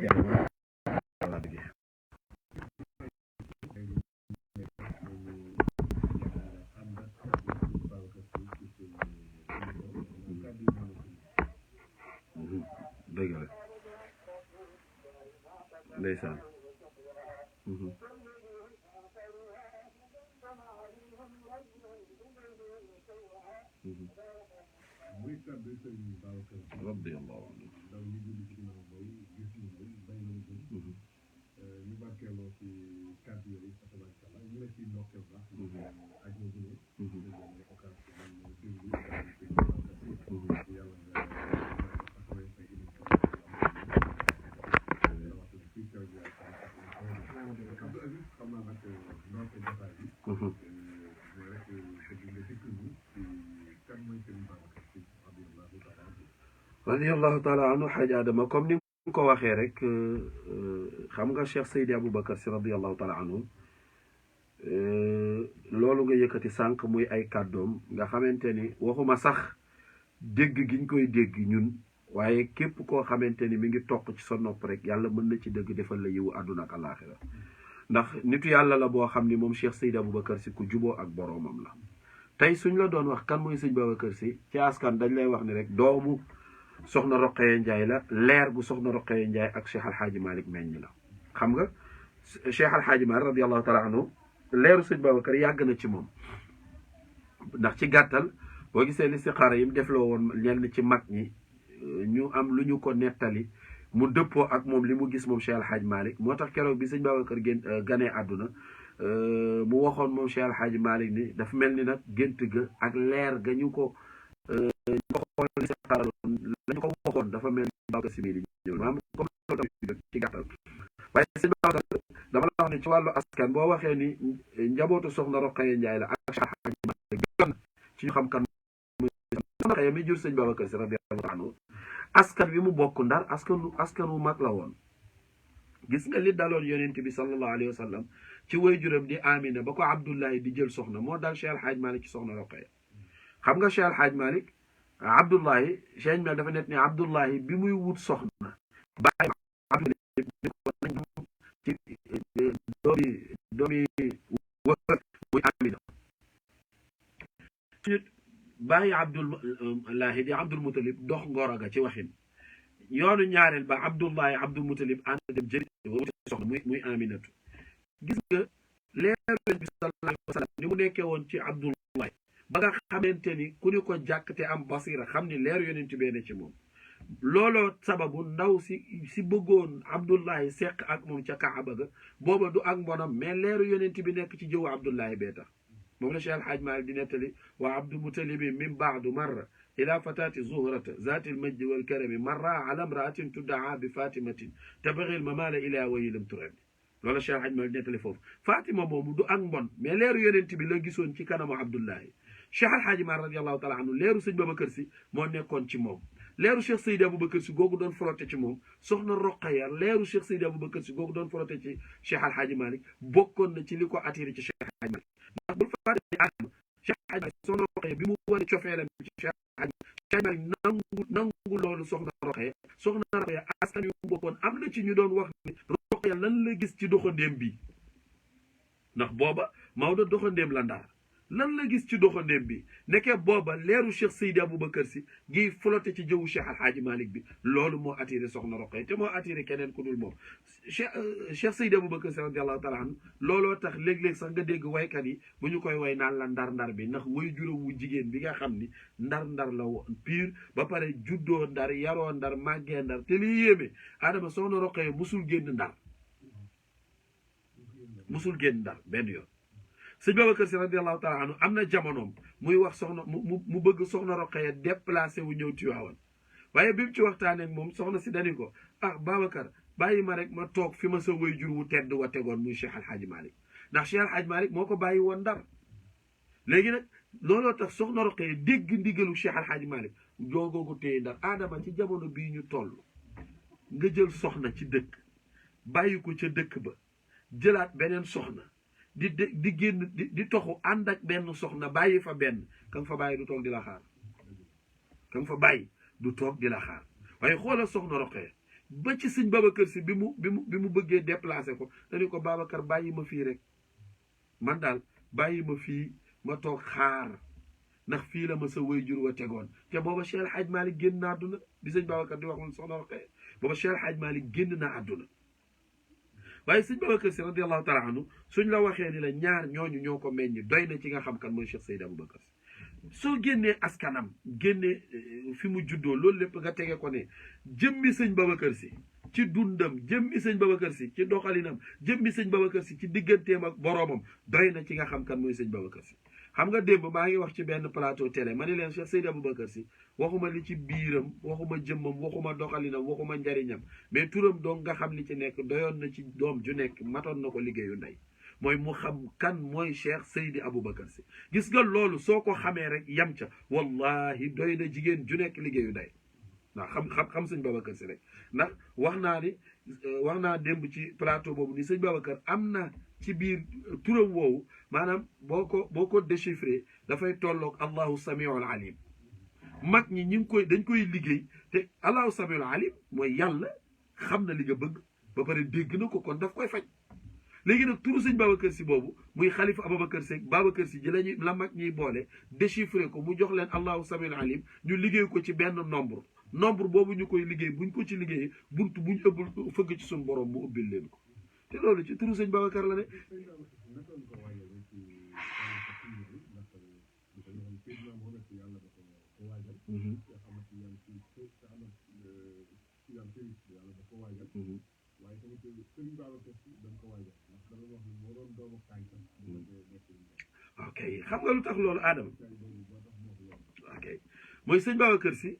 xaja la dëgg dëgg la ndeysaan radiyallahu anhu ñu barkeeloo ci kàddu yooyu tabaarkalla ñu la ciy ndokkeel baax ak ñu gune occasion déglu yàlla nga taxawee sa émission fii ci rajo Abdou Aziz xam naa nag ndorte jotaay bi mais rek bëgg nga dikkal ñu ci kan mooy Serigne Babacar Sy radiyallahu taala anhu xaaj Adama comme ni ko waxee rek xam nga Cheikh Seydi Aboubacar Sy radiyallahu taala anhu loolu nga yëkkati sànq muy ay kàddoom nga xamante ni waxuma sax dégg giñ koy dégg ñun waaye képp koo xamante ni mi ngi toq ci sa nopp rek yàlla mën na ci dëgg defal la yiwu àdduna ak àllaaxira ndax nitu yàlla la boo xam ni moom Cheikh Seydi Aboubacar Sy ku juboo ak boroomam la tey suñ la doon wax kan mooy sëñ Babacar Sy ci askan dañ lay wax ni rek doomu soxna Roqaya Njaay la leer gu soxna Roqaya Njaay ak Cheikh Alhaaji Malick meññ la xam nga Cheikh Alhaaji Malick radiyallahu taala anhu leeru sëñ Babacar yàgg na ci moom ndax ci gàttal boo gisee listixaara yi mu defloo woon ñenn ci mag ñi ñu am lu ñu ko nettali mu dëppoo ak moom li mu gis moom Cheikh Alhaaji Malick moo tax keroog bi sëñ Babacar ganee àdduna mu waxoon moom Cheikh Alhaaji Malick ni dafa mel ni nag gént ga ak leer ga ñu ko lañu ko waxoon dafa mel ni Babacar Sy di ñëw maanaam comme loolu ci gàttal waaye sëñ Babacar dama la wax ne ci wàllu askan boo waxee ni njabootu soxna Roqaya Njaay la ak Cheikh Alhaaji Malick gën ci ñu xam kan soxna Roqaya mi jur sëñ Babacar Sy radiyallahu anhu askan wi mu bokk Ndar askan wu mag la woon gis nga li daloon yonent bi sallallahu alayhi wa sallam ci waajuram di Amina ba ko Abdullahi di jël soxna moo dal Cheikh Alhaaji Malick ci soxna Roqaya xam nga Cheikh Alhaaji Malick Abdullahi Cheikh Mel dafa net ni Abdullahi bi muy wut soxna bàyyi ci doomi wër muy Amina bàyyi Abdullahi di Abdul Mutalib dox ngoro ga ci waxin yoonu ñaareel ba Abdullahi Abdul Mutalib ànd dem jëli wuti soxna muy Aminatu gis nga leer bi sallallahu alayhi wa sallam ni mu nekkee woon ci Abdullahi ba nga xamante ni ku ni ko jàkk te am basira xam ni leer yonent bee ne ci moom looloo sababu ndaw si bëggoon Abdullahi seq ak moom ca Kaaba ga booba du ak mbonam mais leeru yonent bi nekk ci jëwu Abdullahi bee tax moom la Cheikh Alhaaji Maalik di nettali wa Abdul Mutalibi min baadu marra ila fatati zuhrata zati lmajdi walkarami marra ala imraatin tuddaa bi fatimatin tabagi lmamala ila wayi lam turami loolu Cheikh Alhaaji Maalik di nettali foofu Fatima moomu du ak mbon mais leeru yonent bi la gisoon ci kanamu Abdullahi Cheikh Alhaaji Maalik radiyallahu taala anhu leeru sëñ Babacar Sy moo nekkoon ci moom leeru Cheikh Seydi Aboubacar Sy googu doon frotté ci moom soxna Roqaya leeru Cheikh Seydi Aboubacar Sy googu doon frotté ci Cheikh Alhaaji Malick bokkoon na ci li ko attiré ci Cheikh Alhaaji Malick ndax bul fàtte ni Adama Cheikh Alhaaji Malick soxna Roqaya bi mu wane cofeelam ci Cheikh Alhaaji Malick nangu loolu soxna Roqaya askan yu mu bokkoon am na ci ñu doon wax ni Roqaya lan la gis ci doxandéem bi ndax booba Maodo doxandéem la Ndar lan la gis ci doxandéem bi nekkee booba leeru Cheikh Seydi Aboubacar Sy gi flotté ci jëwu Cheikh Alhaaji Malick bi loolu moo attiré soxna Roqaya te moo attiré keneen ku dul moom Cheikh Seydi Aboubacar Sy radiallahu taala anhu looloo tax léeg-léeg sax nga dégg waykat yi bu ñu koy way naan la ndar-ndar bi ndax way juróom wu jigéen bi nga xam ni ndar-ndar la woon pire ba pare juddoo ndar yaroo ndar màggee ndar te li yéeme Adama soxna Roqaya musul génn ndar benn yoon sëñ Babacar Sy radiallahu taala anhu am na jamonoom muy wax soxna mu bëgg soxna Roqaya déplacé wu ñëw Tiwaawan waaye bi mu ci waxtaanee ak moom soxna si dani ko ah Babacar bàyyi ma rek ma toog fi ma sa waajur wu tedd wa tegoon muy Cheikh Alhaaji Malick ndax Cheikh Alhaaji Malick moo ko bàyyi woon Ndar léegi nag looloo tax soxna Roqaya dégg ndigalu Cheikh Alhaaji Malick joogoogu téye Ndar Adama ci jamono bii ñu toll nga jël soxna ci dëkk bàyyi ko ca dëkk ba jëlaat beneen soxna di génn di toxu ànd ak benn soxna bàyyi fa benn ka nga fa bàyyi du toog di la xaar waaye xoolal soxna Roqaya ba ci sëñ Babacar si bi mu bëggee déplacé ko dañu ko Babacar bàyyi ma fii rek man daal bàyyi ma fii ma toog xaar ndax fii la ma sa waajur wa tegoon te booba Cheikh El Hadj Malick génn na àdduna bi sëñ Babacar di wax moom soxna waxee booba Cheikh El Hadj Malick génn na àdduna waaye sëñ Babacar si radiallahu taala anhu suñ la waxee ni la ñaar ñooñu ñoo ko meññ doy na ci nga xam kan mooy Cheikh Seydi Aboubacar si soo génnee askanam génnee fi mu juddoo loolu lépp nga tege ko ne jëmmi sëñ Babacar si ci dundam jëmmi sëñ Babacar si ci doxalinam jëmmi sëñ Babacar si ci digganteem ak boroomam doy na ci nga xam kan mooy sëñ Babacar si xam nga démb maa ngi wax ci benn plateau télé ma ne leen Cheikh Seydi Aboubacar si waxuma li ci biiram waxuma jëmmam waxuma doxalinam waxuma njariñam mais turam doon nga xam li ci nekk doyoon na ci doom ju nekk matoon na ko liggéeyu ndey mooy mu xam kan mooy Cheikh Seydi Aboubacar si gis nga loolu soo ko xamee rek yam ca wallahi doy na jigéen ju nekk liggéeyu ndey ndax xam sëñ Babacar si rek ndax wax naa démb ci plateau boobu ni sëñ Babacar am na ci biir turam woowu maanaam boo ko déchiffré dafay tolloog allahu samiul alim mag ñi dañ koy liggéey te allahu samiul alim mooy yàlla xam na li nga bëgg ba pare dégg na ko kon daf koy faj léegi nag turu sëñ Babacar si boobu muy xalifa Aboubacar si Babacar si ji la mag ñiy boole déchiffré ko mu jox leen allahu samiul alim ñu liggéey ko ci benn nombre boobu ñu koy liggéey buñ ko ci liggéeyee buntu buñ ëbbul fëgg ci suñu borom mu ubbil leen ko te loolu ci turu sëñ Babacar la ne ok xam nga lu tax loolu Adama ok mooy sëñ Babacar si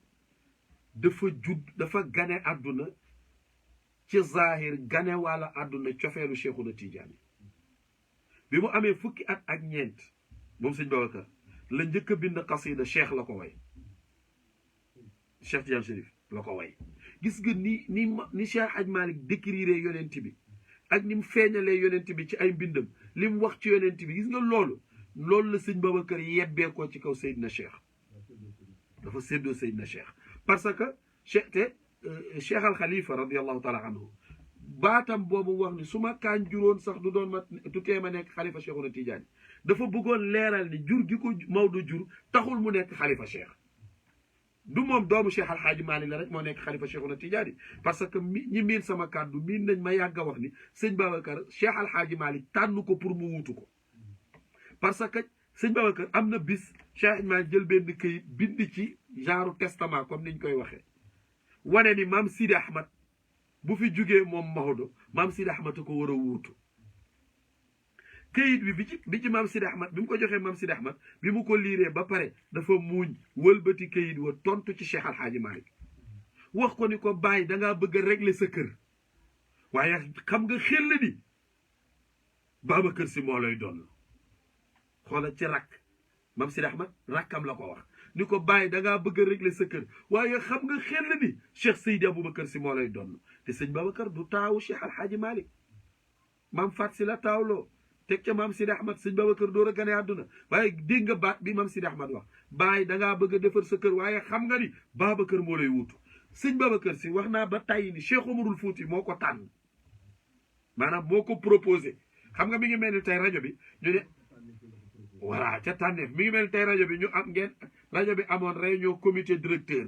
dafa gane àdduna ci zahir gane wala àdduna cofeelu Cheikhuna Tidiane bi mu amee fukki at ak ñeent moom sëñ Babacar la njëkk a bind xasida cheikh la ko way Cheikh Tidiane Chérif la ko way gis nga ni Cheikh Hadj Malick décrire yonent bi ak ni mu feeñalee yonent bi ci ay mbindam li mu wax ci yonent bi gis nga loolu la sëñ Babacar yebbee ko ci kaw Seydina Cheikh dafa séddoo Seydina Cheikh parce que Cheikh al Khalifa radiallahu taala anhu baatam boobu wax ni su ma kaan juróon sax du tee ma nekk xalifa Cheikhuna Tidiane dafa bëggoon leeral ni jur gi ko Maodo jur taxul mu nekk xalifa Cheikh du moom doomu Cheikh Al Hadji Malick la rek moo nekk xalifa Cheikhuna Tidiane parce que ñi miin sama kàddu miin nañ ma yàgg a wax ni sëñ Babacar Cheikh Al Hadji Malick tànn ko pour mu wutu ko parce que sëñ Babacar am na bis Cheikh Al Hadji Malick jël benn këyit bind ci genre testament comme niñ koy waxee wane ni maam Sidi Ahmad bu fi jugee moom Maodo maam Sidi Ahmad ko war a wuutu këyit bi ci maam Sidi Ahmad bi mu ko joxee maam Sidi Ahmad bi mu ko liiree ba pare dafa muuñ wëlbati këyit wa tontu ci Cheikh Al Hadji Malick wax ko ni ko bàyyi dangaa bëgg a régler sa kër waaye xam nga xel la ni Babacar si moo lay doon xoola ci rakk maam Sidi Ahmad rakkam la ko wax ni ko bàyyi dangaa bëgg a régler sa kër waaye xam nga xel ni Cheikh Seydi Aboubacar si moo lay doon te sëñ Babacar du taawu Cheikh Al Hadji Malick maam Fat si la taawloo teg ca maam Sidi Ahmad sëñ Babacar door a gane àdduna waaye dégg nga baat bi maam Sidi Ahmad wax bàyyi dangaa bëgg a defar sa kër waaye xam nga ni Babacar moo lay wuutu sëñ Babacar si wax naa ba tàyyi ni Cheikh Omarul Fouti moo ko tànn maanaam moo ko proposé xam nga mi ngi mel ni tey rajo bi ñu ne voilà ca tànneef mi ngi mel ni tey rajo bi ñu am ngeen rajo bi amoon réunion comité directeur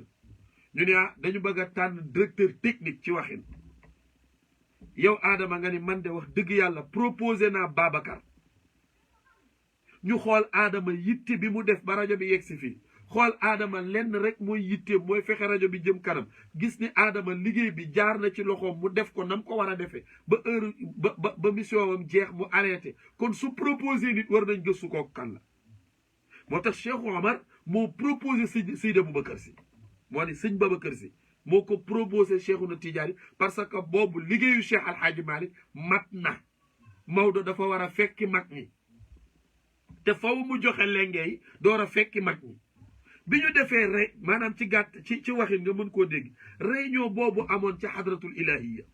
ñu ne dañu bëgg a tànn directeur technique ci waxin yow Adama nga ni man de wax dëgg yàlla proposé naa Babacar ñu xool Adama yitte bi mu def ba rajo bi yegg si fii xool Adama lenn rek mooy yitte mooy fexe rajo bi jëm kanam gis ni Adama liggéey bi jaar na ci loxoom mu def ko nam ko war a defee ba heure ba mission am jeex mu arrêté kon su proposé nit war nañ gëstu kooku kan la moo tax Cheikh Omar moo proposé Seydi Aboubacar si moo ni sëñ Babacar si moo ko proposé Cheikhuna Tidiane parce que boobu liggéeyu Cheikh Al Hadji Malick mat na Maodo dafa war a fekki mag ñi te faw mu joxe lengeey door a fekki mag ñi bi ñu defee maanaam ci gàtt ci waxin nga mën koo dégg réunion boobu amoon ci hadratul ilahiya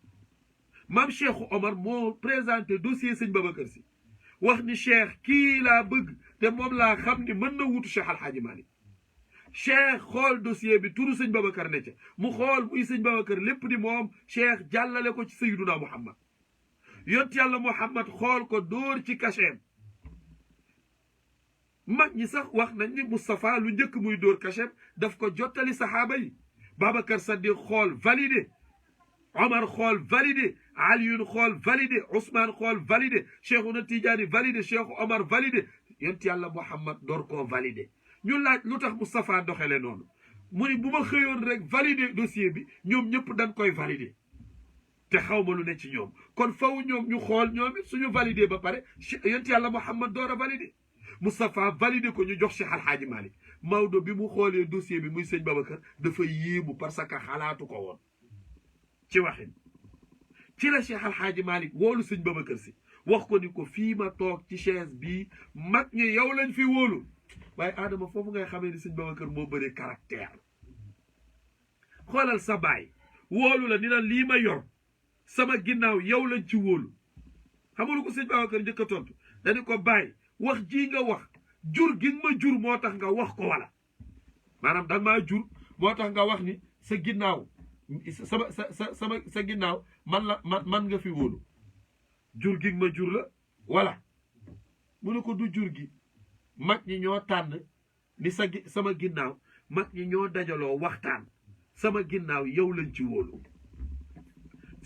maam Cheikh Omar moo présenté dossier sëñ Babacar si wax ni Cheikh kii laa bëgg te moom laa xam ni mën na wutu Cheikh Al Hadji Malick cheikh xool dossier bi turu sëñ Babacar ne ca mu xool muy sëñ Babacar lépp di moom cheikh jàllale ko ci sayyiduna Muhammad yont yàlla Muhammad xool ko dóor ci cachet mag ñi sax wax nañ ni Moustapha lu njëkk muy dóor cachet daf ko jottali saxaaba yi Babacar Saddiq xool validé Omar xool validé Aliyun xool validé Ousmane xool validé Cheikhuna Tidiane validé Cheikh Omar validé yont yàlla Muhammad door koo validé ñu laaj lu tax Moustapha doxale noonu mu ni bu ma xëyoon rek validé dossier bi ñoom ñëpp dañ koy validé te xaw ma lu ne ci ñoom kon faw ñoom ñu xool ñoom it suñu validé ba pare yont yàlla Muhammad door a validé Moustapha validé ko ñu jox Cheikh Alhaaji Malick Maodo bi mu xoolee dossier bi muy sëñ Babacar dafa yéemu parce que xalaatu ko woon ci waxin ci la Cheikh Alhaaji Malick woolu sëñ Babacar si wax ko ni ko fii ma toog ci chaise bii mag ñi yow lañ fi wóolu waaye Adama foofu ngay xamee ni sëñ Babacar moo bëri caractère xoolal sa baay wóolu la ni la lii ma yor sama ginnaaw yow lañ ci wóolu xamulu ko sëñ Babacar njëkk a tontu dañu ko bàyyi wax ji nga wax jur gi ma jur moo tax nga wax ko wala maanaam danga maa jur moo tax nga wax ni sa ginnaaw sa ginnaaw man nga fi wóolu jur gi ma jur la wala mu ne ko du jur gi mag ñi ñoo tànn ni sama ginnaaw mag ñi ñoo dajaloo waxtaan sama ginnaaw yow lañ ci wóolu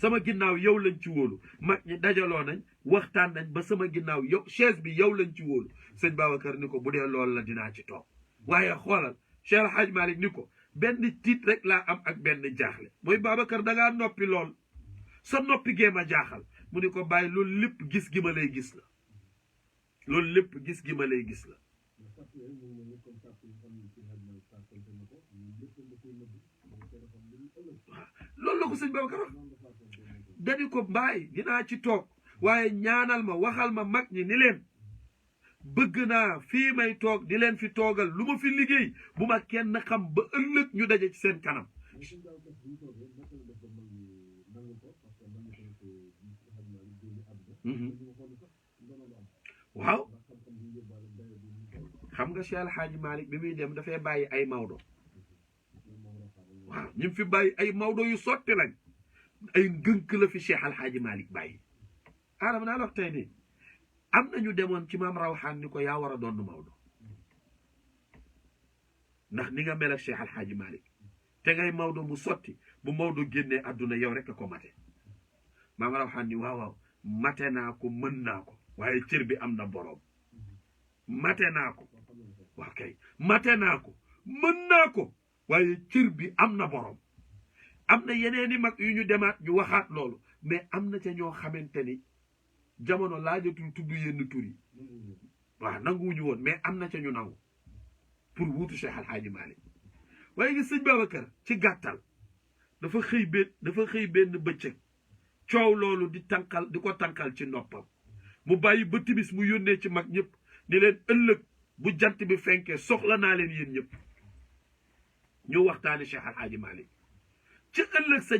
sama ginnaaw yow lañ ci wóolu mag ñi dajaloo nañ waxtaan nañ ba sama ginnaaw yow chaise bi yow lañ ci wóolu sëñ Babacar ni ko bu dee loolu la dinaa ci toog waaye xoolal Cheikh El Hadj Malick ni ko benn tiit rek laa am ak benn jaaxle mooy Babacar da ngaa noppi lool sa noppi gee ma jaaxal mu ni ko bàyyi loolu lépp gis gi ma lay gis la loolu lépp gis gi ma lay gis la loolu la ko sëñ Babacar wax dañu ko mbaay dinaa ci toog waaye ñaanal ma waxal ma mag ñi ni leen bëgg naa fii may toog di leen fi toogal lu ma fi liggéey bu ma kenn xam ba ëllëg ñu daje ci seen kanam waaw xam nga Cheikh El Hadj Malick bi muy dem dafay bàyyi ay Maodo waaw ñu fi bàyyi ay Maodo yu sotti lañ ay ngënk la fi Cheikh El Hadj Malick bàyyi Adama naa la wax tey nii am nañu demoon ci maam Rawxaan ni ko yaa war a doon Maodo ndax ni nga mel ak Cheikh El Hadj Malick te ngay Maodo mu sotti bu Maodo génnee àdduna yow rek a ko mate maam Rawxaan ni waaw waaw mate naa ko mën naa ko waaye cër bi am na boroom mate naa ko waaw kay mate naa ko mën naa ko waaye cër bi am na boroom am na yeneeni mag yu ñu demaat ñu waxaat loolu mais am na ca ñoo xamante ni jamono laajatul tudd yenn tur yi waaw nanguwuñu woon mais am na ca ñu nangu pour wuutu Cheikh El Hadj Malick waaye ngi sëñ Babacar ci gàttal dafa xëy benn bëccëg coow loolu di ko tànkal ci noppam mu bàyyi ba timis mu yónnee ci mag ñëpp ni leen ëllëg bu jant bi fenkee soxla naa leen yéen ñëpp ñu waxtaani Cheikh El Hadj Malick ci ëllëg sa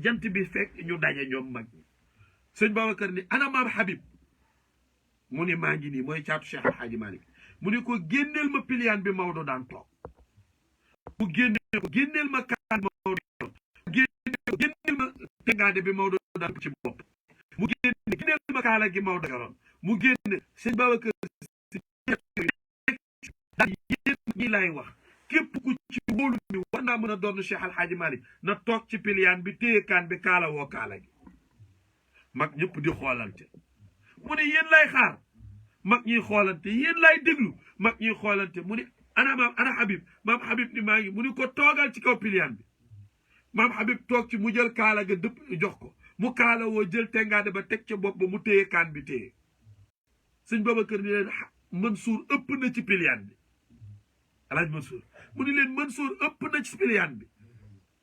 jant bi fekk ñu daje ñoom mag ñi sëñ Babacar ni ana maam Habib mu ni maa ngi nii mooy caatu Cheikh El Hadj Malick mu ni ko génneel ma piliyaan bi Maodo daan toog mu génneel ma kaan Maodo génneel ma tengaade bi Maodo daan ci bopp mu génneel ma kaala gi Maodo yoroon mu génne sëñ Babacar si daal yéen ñi lay wax képp ku ci wóolu ni war naa mën a doon Cheikh El Hadj Malick na toog ci piliyaan bi téye kaan bi kaala woo kaala gi mag ñëpp di xoolante mu ne yéen lay xaar mag ñuy xoolante yéen lay déglu mag ñuy xoolante mu ne ana Habib maam Habib ni maa ngi mu ni ko toogal ci kaw piliyaan bi maam Habib toog ci mu jël kaala ga dëpp jox ko mu kaala woo jël tengaade ba teg ca bopp ba mu téye kaan bi téye sëñ Babacar ni leen Mansour ëpp na ci piliyaan bi alaaj Mansour mu ni leen Mansour ëpp na ci piliyaan bi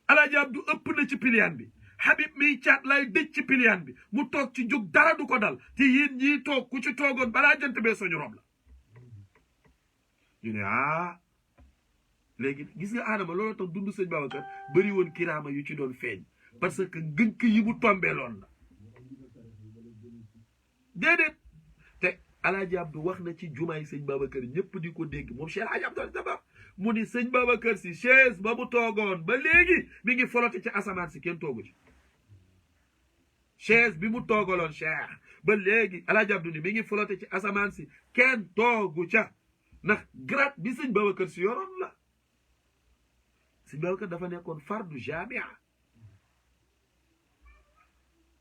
alaaji Abdou ëpp na ci piliyaan bi Habib miy caat lay dëj ci piliyaan bi mu toog ci jóg dara du ko dal te yéen ñii toog ku ci toogoon balaa jant bee soñu rob la ñu ne léegi gis nga Adama loolu tax dund sëñ Babacar bëri woon kiraama yu ci doon feeñ parce que ngënk yi mu tombee loon la déedéet te alaaji Abdou wax na ci jumaay sëñ Babacar ñëpp di ko dégg moom Cheikh Alaaji Abdou Dabakh mu ni sëñ Babacar Si chaise ba mu toogoon ba léegi mi ngi folote ci asamaan si kenn toogu ci chaise bi mu toogaloon Cheikh ba léegi Alaaji Abdu ni mi ngi folote ci asamaan si kenn toogu ca ndax grade bi sëñ Babacar Si yoroon la sëñ Babacar dafa nekkoon fardu jamia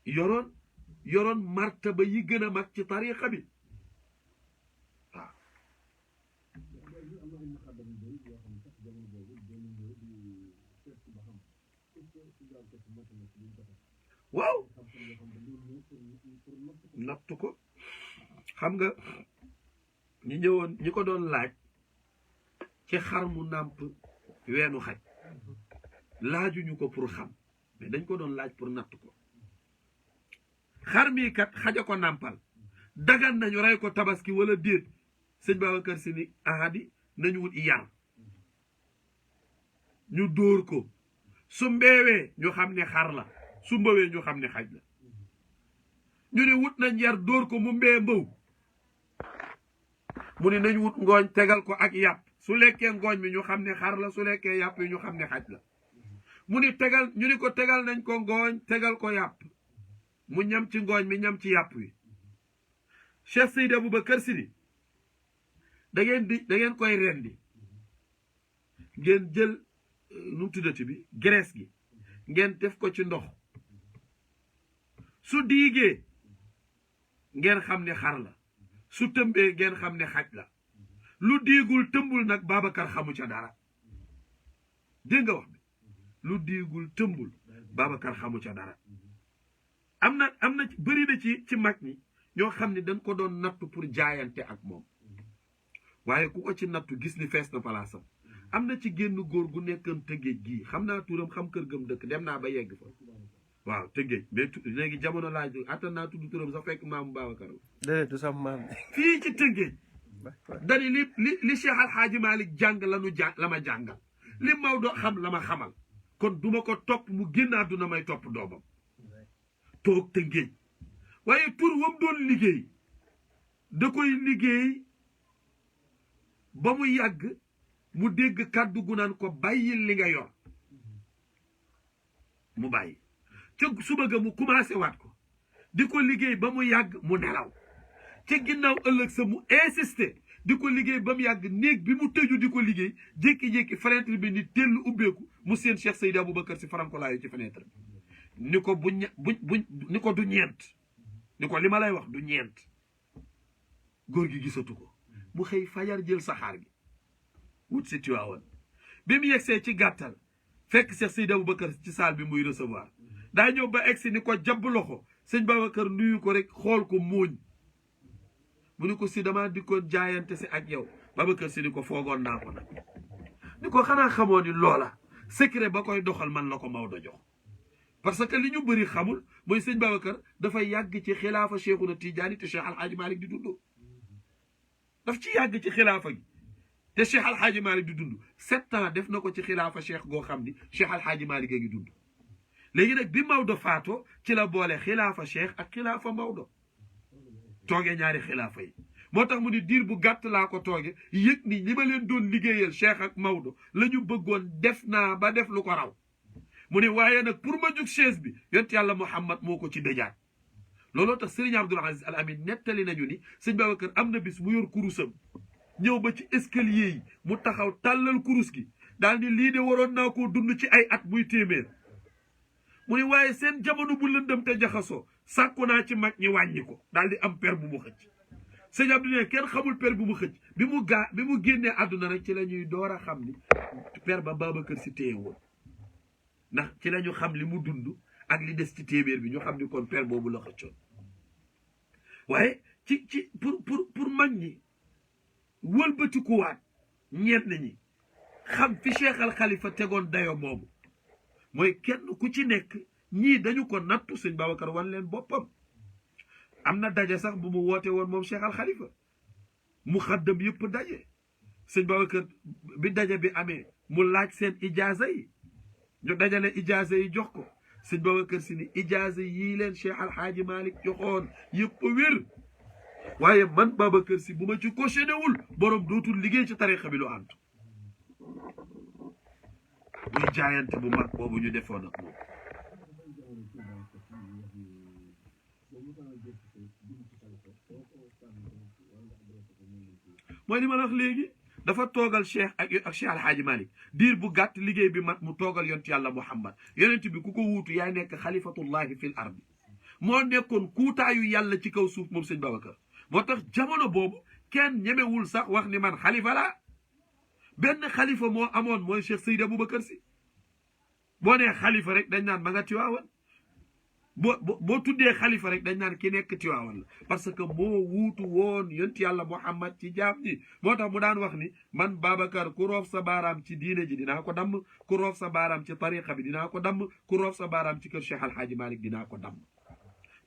yoroon martaba yi gën a mag ci tariqa bi waaw waaw nattu ko xam nga ñi ko doon laaj ci xar mu nàmp weenu xaj laajuñu ko pour xam mais dañ ko doon laaj pour natt ko xar mii kat xaja ko nàmpal dagan nañu rey ko tabaski wala déet sëñ Babacar Si ni ahadi nañu wut yar ñu dóor ko su mbeewee ñu xam ne xar la su mbawee ñu xam ne xaj la ñu ne wut nañ yar dóor ko mu mbee mbaw mu ne nañ wut ngooñ tegal ko ak yàpp su lekkee ngooñ mi ñu xam ne xar la su lekkee yàpp yi ñu xam ne xaj la mu ni ñu ni ko tegal nañ ko ngooñ tegal ko yàpp mu ñam ci ngooñ mi ñam ci yàpp wi Cheikh Seydi Aboubacar Si ni da ngeen koy rendi ngeen jël nu mu tuddati bi graisse gi ngeen def ko ci ndox su diigee ngeen xam ne xar la su tëmbee ngeen xam ne xaj la lu diigul tëmbul nag Babacar xamu ca dara dégg nga wax bi lu diigul tëmbul Babacar xamu ca dara am na bëri na ci mag ñi ñoo xam ne dañ ko doon nattu pour jaayante ak moom waaye ku ko ci nattu gis ni fees na palaasam am na ci génn góor gu nekkoon Tëngéej gii xam naa turam xam kër gëm dëkk dem naa ba yegg fa waaw Tëngéej mais léegi jamono laaj attan naa tudd turam sax fekk maamu Babacar déedéet du sama maam fii ci Tëngéej dani li Cheikh Alhaaji Malick jàng la ma jàngal li Maodo xam la ma xamal kon duma ko topp mu génn àdduna may topp doomam toog Tëngéej waaye pour wam doon liggéey da koy liggéey ba mu yàgg mu dégg kàddu gu naan ko bàyyil li nga yor mu bàyyi ca suba ga mu commencé waat ko di ko liggéey ba mu yàgg mu nelaw ca ginnaaw ëllëg sa mu insisté di ko liggéey ba mu yàgg néeg bi mu tëju di ko liggéey jékki-jékki fenêtre bi ni tellu ubbeeku mu seen Cheikh Seydi Aboubacar Si farankolaayu ci fenêtre bi ni ko ni ko du ñeent ni ko li ma lay wax du ñeent góor gi gisatu ko mu xëy fajar jël saxaar gi wut si Tiwaawan bi mu yegsee ci gàttal fekk Cheikh Seydi Aboubacar ci salle bi muy recevoir daa ñëw ba egsi ni ko jabb loxo sëñ Babacar nuyu ko rek xool ko mooñ mu ni ko si dama di ko jaayante si ak yow Babacar Si ni ko foogoon naa ko nag ni ko xanaa xamoo ni loola secret ba koy doxal man la ko Maodo jox parce que li ñu bëri xamul mooy sëñ Babacar dafay yàgg ci xilaafa Cheikhuna Tidiane te Cheikh Alhaaji Malick di dund daf ci yàgg ci xilaafa gi te Cheikh Alhaaji Malick di dund 7 ans def na ko ci xilaafa Cheikh goo xam ni Cheikh Alhaaji Malick a ngi dund léegi nag bi Maodo faatoo ci la boole xilaafa Cheikh ak xilaafa Maodo tooge ñaari xilaafa yi moo tax mu ni diir bu gàtt laa ko tooge yëg ni ñi ma leen doon liggéeyal Cheikh ak Maodo la ñu bëggoon def naa ba def lu ko raw mu ne waaye nag pour ma jug chaise bi yont yàlla Muhammad moo ko ci dëjaat looloo tax Serigne Abdoul Aziz Al Amin nettali nañu ni sëñ Babacar am na bis mu yor kurusam ñëw ba ci escalier yi mu taxaw tàllal kurus gi daal ni lii de waroon naa koo dund ci ay at muy téeméer mu ne waaye seen jamono bu lëndëm te jaxasoo sàkku naa ci mag ñi wàññi ko daal di am per bu mu xëcc sëñ Abdou ne kenn xamul per bu mu xëcc bi mu génnee àdduna rek ci la ñuy door a xam ni per ba Babacar Si téye woon ndax ci la ñu xam li mu dund ak li des ci téeméer bi ñu xam ni kon per boobu la xëccoon waaye ci pour mag ñi wëlbatikuwaat ñenn ñi xam fi Cheikh Al Khalifa tegoon dayo moomu mooy kenn ku ci nekk ñii dañu ko nattu sëñ Babacar wan leen boppam am na daje sax bu mu woote woon moom Cheikh Al Khalifa mu xaddam yëpp daje sëñ Babacar bi daje bi amee mu laaj seen ijaaza yi ñu dajale ijaaza yi jox ko sëñ Babacar Si ni ijaaza yii leen Cheikh Alhaaji Malick joxoon yëpp wér waaye man Babacar Si bu ma ci cautionné wul borom dootul liggéey ci tarixa bi lu ànd muy jaayante bu mag boobu ñu defoon ak moom. mooy li ma la wax léegi dafa toogal cheikh ak cheikh alhaaji malik diir bu gàtt liggéey bi mat mu toogal yonent yàlla muhammad yonent bi ku ko wuutu yaay nekk xalifatullahi fil ardi moo nekkoon kuutaayu yàlla ci kaw suuf moom sëñ Babacar moo tax jamono boobu kenn ñemewul sax wax ni man xalifa laa benn xalifa moo amoon mooy cheikh Seydi Aboubacar si boo nee xalifa rek dañ naan ma nga Tiwaawan boo tuddee xalifa rek dañ naan ki nekk Tiwaawan la parce que moo wuutu woon yonent yàlla muhammad ci jaam ñi moo tax mu daan wax ni man Babacar ku roof sa baaraam ci diine ji dinaa ko damm ku roof sa baaraam ci tariqa bi dinaa ko damm ku roof sa baaraam ci kër cheikh alhaaji malik dinaa ko damm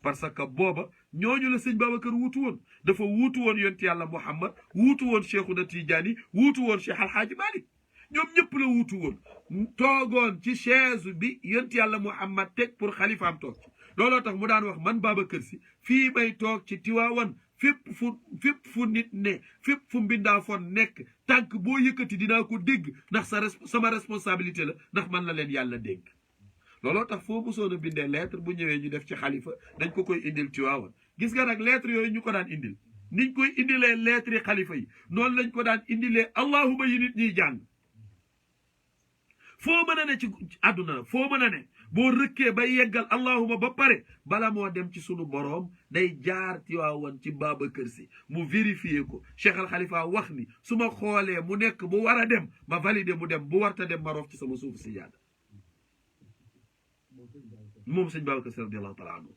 parce que booba ñooñu la sëñ Babacar wuutu woon dafa wuutu woon yonent yàlla muhammad wuutu woon Cheikhuna Tijaani wuutu woon cheikh alhaaji malik ñoom ñëpp la wuutu woon toogoon ci chaise bi yonent yàlla muhammad teg pour xalifaam toog ci looloo tax mu daan wax man Babacar si fii may toog ci Tiwaawan fépp fu nit ne fépp fu mbindaa foon nekk tànk boo yëkkati dinaa ko dégg ndax sama responsabilité la ndax man la leen yàlla dégg looloo tax foo mosoon a bindee lettre bu ñëwee ñu def ci xalifa dañ ko koy indil Tiwaawan gis nga nag lettre yooyu ñu ko daan indil niñ koy indilee lettre yi xalifa yi noonu lañ ko daan indilee allahuma yi nit ñiy jàng foo mën a ne ci àdduna foo mën a ne boo rëkkee ba yeggal allahuma ba pare bala moo dem ci sunu boroom day jaar Tiwaawan ci Babacar si mu vérifier ko Cheikh Al Khalifa wax ni su ma xoolee mu nekk bu war a dem ma validé mu dem bu warta dem ma roof ci sama suufu si jaada moom sëñ Babacar si radiallahu taala anhu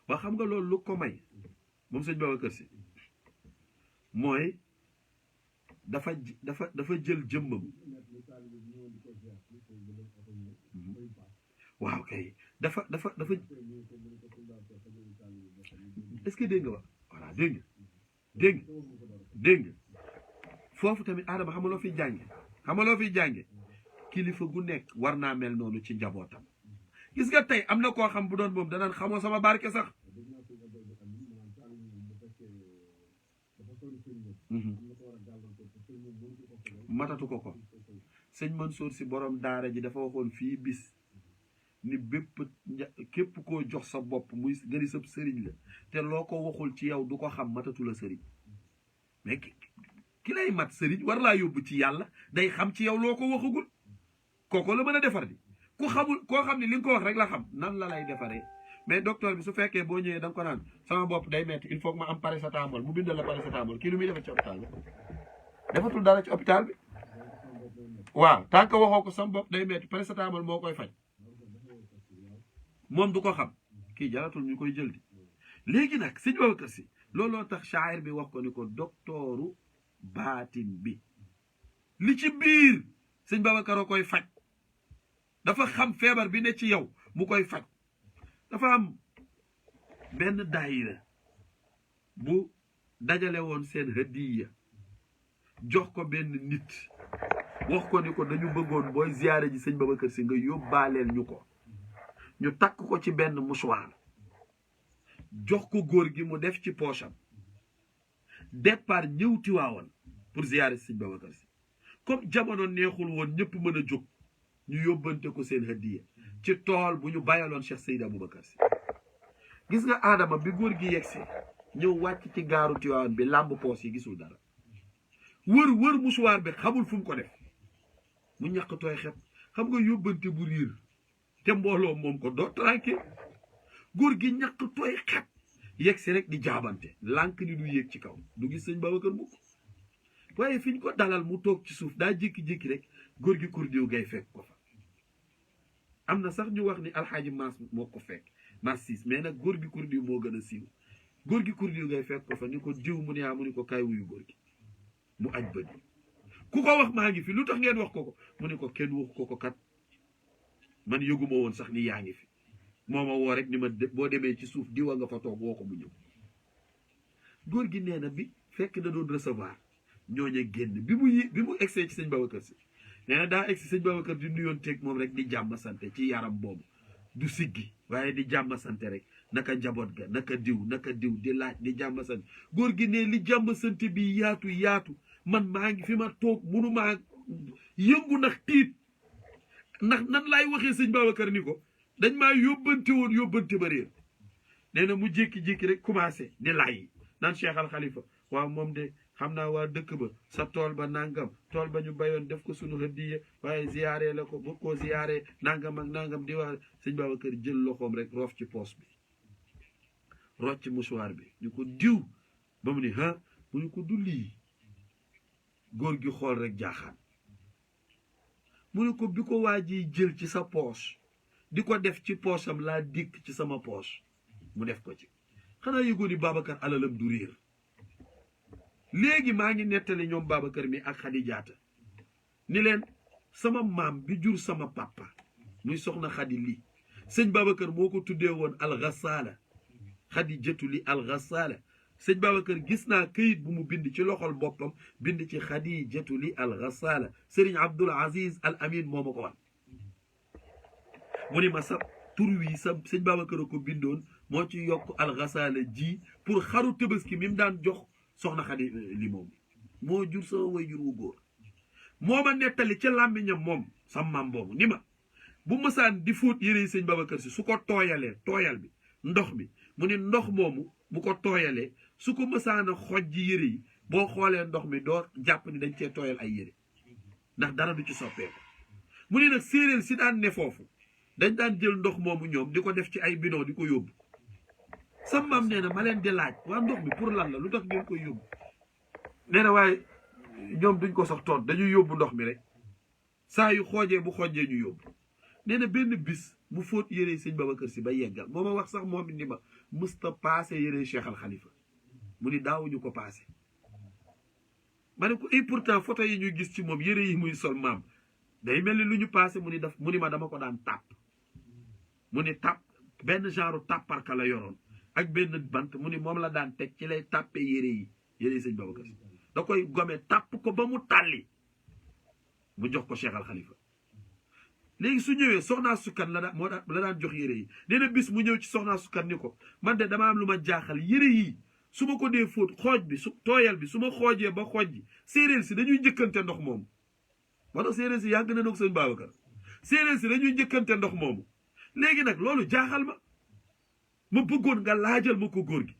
waa xam nga loolu lu ko may moom sëñ Babacar si mooy dafa jël jëmmam waaw kay dafa est-ce que dégg nga wax voilà dégg nga foofu tamit Adama xam nga loo fiy jànge kilifa gu nekk war naa mel noonu ci njabootam gis nga tey am na koo xam bu doon moom danaan xamoo sama barke sax matatu ko sëñ Mansour si borom daara ji dafa waxoon fii bis ni képp koo jox sa bopp muy gëri sab sëriñ la te loo ko waxul ci yow du ko xam matatu la sëriñ mais ki lay mat sëriñ war laa yóbbu ci yàlla day xam ci yow loo ko waxagul kooko la mën a defar di ku xamul koo xam ne li nga ko wax rek la xam nan la lay defaree mais docteur bi su fekkee boo ñëwee da nga ko naan sama bopp day metti il faut que ma am paracétamol mu bindal la paracétamol kii lu muy defee ci hôpital bi defatul dara ci hôpital bi waaw tant que waxoo ko sama bopp day metti paracétamol moo koy faj moom du ko xam kii jaratul ñu koy jël di léegi nag sëñ Babacar si looloo tax shaayir bi wax ko ni ko doktooru baatin bi li ci biir sëñ Babacar a koy faj dafa xam feebar bi ne ci yow mu koy faj dafa am benn daayira bu dajale woon seen hadiya jox ko benn nit wax ko ni ko dañu bëggoon booy ziyaare ji sëñ Babacar si nga yóbbaaleel ñu ko ñu takk ko ci benn mouchoir jox ko góor gi mu def ci poosam départ ñëw Tiwaawan pour ziyaare si sëñ Babacar si comme jamono neexul woon ñëpp mën a jóg ñu yóbbante ko seen hadiya ci tool bu ñu bàyyaloon Cheikh Seydi Aboubacar si gis nga Adama bi góor gi yegsi ñëw wàcc ci gaaru Tiwaawan bi làmb poos yi gisul dara wër mouchoir bi xamul fu mu ko def mu ñàkk tooy xet xam nga yóbbante bu riir te mbooloo moom ko doo tranquille góor gi ñàkk tooy xet yegsi rek di jaabante lànk ni du yéeg ci kaw du gis sëñ Babacar mukk waaye fi ñu ko dalal mu toog ci suuf daa jékki-jékki rek góor gi kurdiw gay fekk ko fa am na sax ñu wax ni alxaaji Maas moo ko fekk Maas siis mais nag góor gi kurdiw moo gën a siiw góor gi kurdiw gay fekk ko fa ni ko diw mu ne mu ni ko kaay wuyu góor gi mu aj bët ku ko wax maa ngi fi lu tax ngeen wax ko mu ne ko kenn wax ko kat man yëguma woon sax ni yaa ngi fi moo ma woo rek ni ma boo demee ci suuf diwa nga fa toog woo ko mu ñëw góor gi nee na bi fekk da doon recevoir ñooñu génn bi mu egsee ci sëñ Babacar si nee na daa egsi sëñ Babacar di nuyoon teeg moom rek di jàmm sante ci yaram boobu du siggi waaye di jàmm sante rek naka njaboot ga naka diw di laaj di jàmm sant góor gi ne li jàmm sant bi yaatu man maa ngi fi ma toog munu maa yëngu ndax tiit ndax nan laay waxee sëñ Babacar ni ko dañ maa yóbbante ba réer nee na mu jékki-jékki rek commencé di laaj naan Cheikh Al Khalifa waaw moom de xam naa waa dëkk ba sa tool ba nangam tool ba ñu bayoon def ko sunu hëddiye waaye ziyaare la ko bu ko ziyaare nangam ak nangam di wax sëñ Babacar jël loxoom rek roof ci poos bi rocc ci mouchoir bi ñu ko diw ba mu ni mu ñu ko du lii góor gi xool rek jaaxaan mu ne ko bi ko waa ji jël ci sa poos di ko def ci poosam laa dikk ci sama poos mu def ko ci xanaa yëgoo ni Babacar alalam du réer léegi maa ngi nettali ñoom Babacar mi ak Xadijaata ni leen sama maam bi jur sama papa muy soxna Xadi lii sëñ Babacar moo ko tuddee woon alxasaala Xadijatu li alxasaala sëñ Babacar gis naa këyit bu mu bind ci loxol boppam bind ci Xadijatu li alxasaala sëriñ Abdul Aziz Al Amin moo ma ko wan mu ni ma sa tur wi sa sëñ Babacar a ko bindoon moo ci yokk alxasaala ji pour xaru Tabaski mi mu daan jox soxna Xadi li moom moo jur sama way jur wu góor moo ma nettali ca làmmiñam moom sam maam boobu ni ma bu mësaan di fóot yére yi sëñ Babacar si su ko tooyalee tooyal bi ndox mi mu ni ndox moomu bu ko tooyalee su ko mësaan a xoj ji yére yi boo xoolee ndox mi doo jàpp ni dañ cee tooyal ay yére ndax dara du ci soppeeku mu ni nag séeréer si daan ne foofu dañ daan jël ndox moomu ñoom di ko def ci ay bidon di ko yóbbu sam maam nee na ma leen di laaj waa ndox mi pour lan la lu tax ngeen koy yóbbu nee na waaye ñoom duñ ko sax toon dañuy yóbbu ndox mi rek saa yu xoojee bu xoojee ñu yóbbu nee na benn bis mu fóot yére sëñ Babacar si ba yeggal moo ma wax sax moom ni ma mësta paase yére Cheikh Al Khalifa mu ni daawuñu ko paase ma ne ko et pourtant photo yi ñuy gis ci moom yére yi muy sol maam day mel ni lu ñu paase mu ni ma dama ko daan tàpp mu ni tàpp benn genre tàpparka la yoroon ak benn bant mu ni moom la daan teg ci lay tàppe yére yi sëñ Babacar si da koy gome tàpp ko ba mu tàlli mu jox ko Cheikh Al Khalifa léegi su ñëwee soxnaa sukkan la daan jox yére yi nee na bis mu ñëw ci soxnaa sukkan ni ko man de dama am lu ma jaaxal yére yi su ma ko dee fóot xooj bi su tooyal bi su ma xoojee ba xooj ji séeréer si dañuy njëkkante ndox moomu moo tax séeréer si yàgg na nag sëñ Babacar séeréer si dañuy njëkkante ndox moomu léegi nag loolu jaaxal ma bëggoon nga laajal ma ko góor gi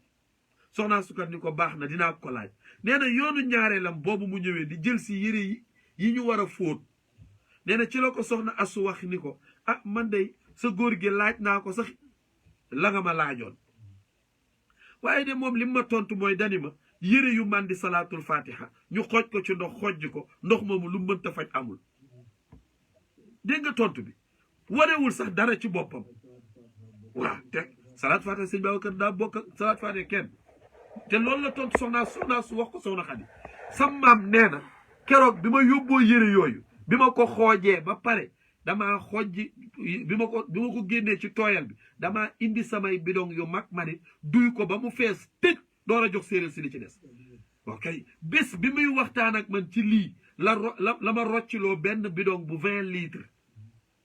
soxnaa sukkan ni ko baax na dinaa ko laaj nee na yoonu ñaareelam boobu mu ñëwee di jël si yére yi ñu war a fóot nee na ci la ko soxna asu wax ni ko man de sa góor gi laaj naa ko sax la nga ma laajoon waaye de moom li ma tontu mooy dani ma yére yu man di salaatul fatiha ñu xooj ko ci ndox xojj ko ndox moomu lu mënta faj amul dégg nga tontu bi warewul sax dara ci boppam waaw te salaat fatiha sëñ Babacar daa bokk ak salaat fatiha kenn te loolu la tontu soxna su wax ko soxna Xadi sam maam nee na keroog bi ma yóbboo yére yooyu bi ma ko xoojee ba pare damaa xojji bi ma ko génnee ci tooyal bi damaa indi samay bidong yu mag ma ni duy ko ba mu fees tëj door a jox séeréer si li ci des ok bés bi muy waxtaan ak man ci lii la ma rocciloo benn bidong bu 20 litres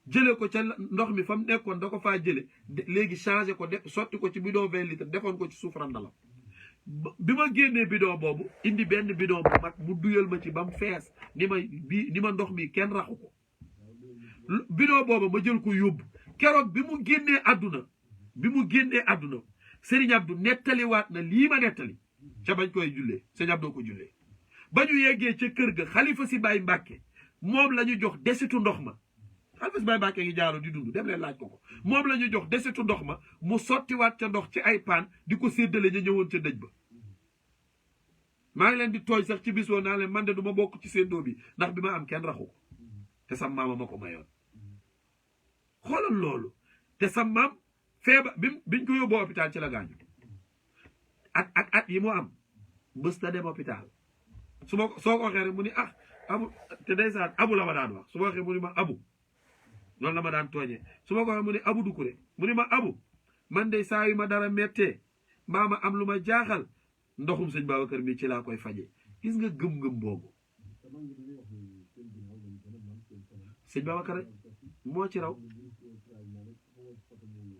jële ko ca ndox mi fa mu nekkoon da ko faa jële léegi changé ko sotti ko ci bidon 20 litres defoon ko ci suuf randalam bi ma génnee bidon boobu indi benn bidon bu mag mu duyal ma ci ba mu fees ni ma ndox mi kenn raxu ko bidon boobu ma jël ko yóbbu keroog bi mu génnee àdduna Serigne Abdou nettaliwaat na lii ma nettali ca bañ koy jullee Serigne Abdou ko jullee ba ñu yeggee ca kër ga xalifa si Baye Mbàkke moom la ñu jox desitu ndox ma xalifa si Baye Mbàkke ngi jaaro di dund dem leen laaj ko moom la ñu jox desitu ndox ma mu sottiwaat ca ndox ci ay paan di ko séddale ña ñëwoon ca dëj ba maa ngi leen di tooñ sax ci bis woo naa leen man de du ma bokk ci séddoo bi ndax bi ma am kenn raxu ko te sam maama ma ko mayoon xoolal loolu te sam maam feebar biñ ko yóbboo hôpital ci la gaañu at yi mu am bés ta dem hôpital soo ko waxee rek mu ni abu te ndeysaan abu la ma daan wax su ma waxee mu ni ma abu loolu la ma daan tooñee su ma ko waxee mu ni abu Dukure mu ni ma abu man de saa yu ma dara mettee mbaa ma am lu ma jaaxal ndoxum sëñ Babacar mi ci laa koy faje gis nga gëm-gëm boobu sëñ Babacar moo ci raw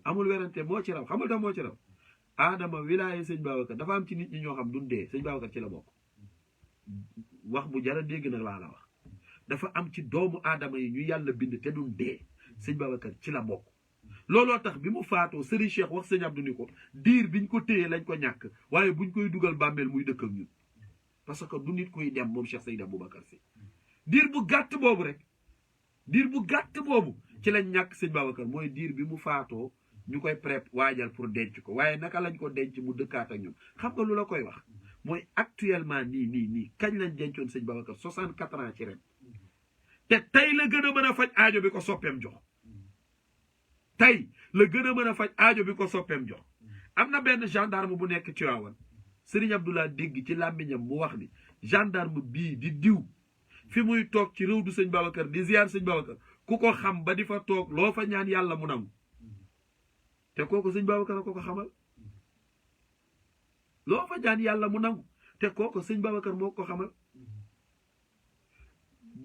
amul werante moo ci raw xamul tax moo ci raw aadama wilaaye sëñ Babacar dafa am ci nit ñi ñoo xam duñ dee sëñ Babacar ci la bokk wax bu jara dégg nag laa la wax dafa am ci doomu aadama yi ñu yàlla bind te duñ dee sëñ Babacar ci la bokk looloo tax bi mu faatoo Serigne Cheikh wax sëñ Abdou ni ko diir biñ ko téye lañ ko ñàkk waaye buñ koy dugal bàmmeel muy dëkk ak ñun parce que du nit kuy dem moom Cheikh Seydi Aboubacar Sy diir bu gàtt boobu rek diir bu gàtt boobu ci lañ ñàkk sëñ Babacar mooy diir bi mu faatoo ñu koy prép waajal pour denc ko waaye naka lañ ko denc mu dëkkaat ak ñun xam nga lu la koy wax mooy actuellement nii kañ lañ dencoon sëñ Babacar 64 ans ci ren te tey la gën a mën a faj aajo bi ko soppeem jox tey la gën a mën a faj aajo bi ko soppeem jox am na benn gendarme bu nekk Tivaouane Serigne Abdoulaye dégg ci làmmiñam mu wax ni gendarme bii di diw fi muy toog ci réew du sëñ Babacar di ziar sëñ Babacar ku ko xam ba di fa toog loo fa ñaan yàlla mu nangu te kooku sëñ Babacar a ko xamal loo fa ñaan yàlla mu nangu te kooku sëñ Babacar moo ko xamal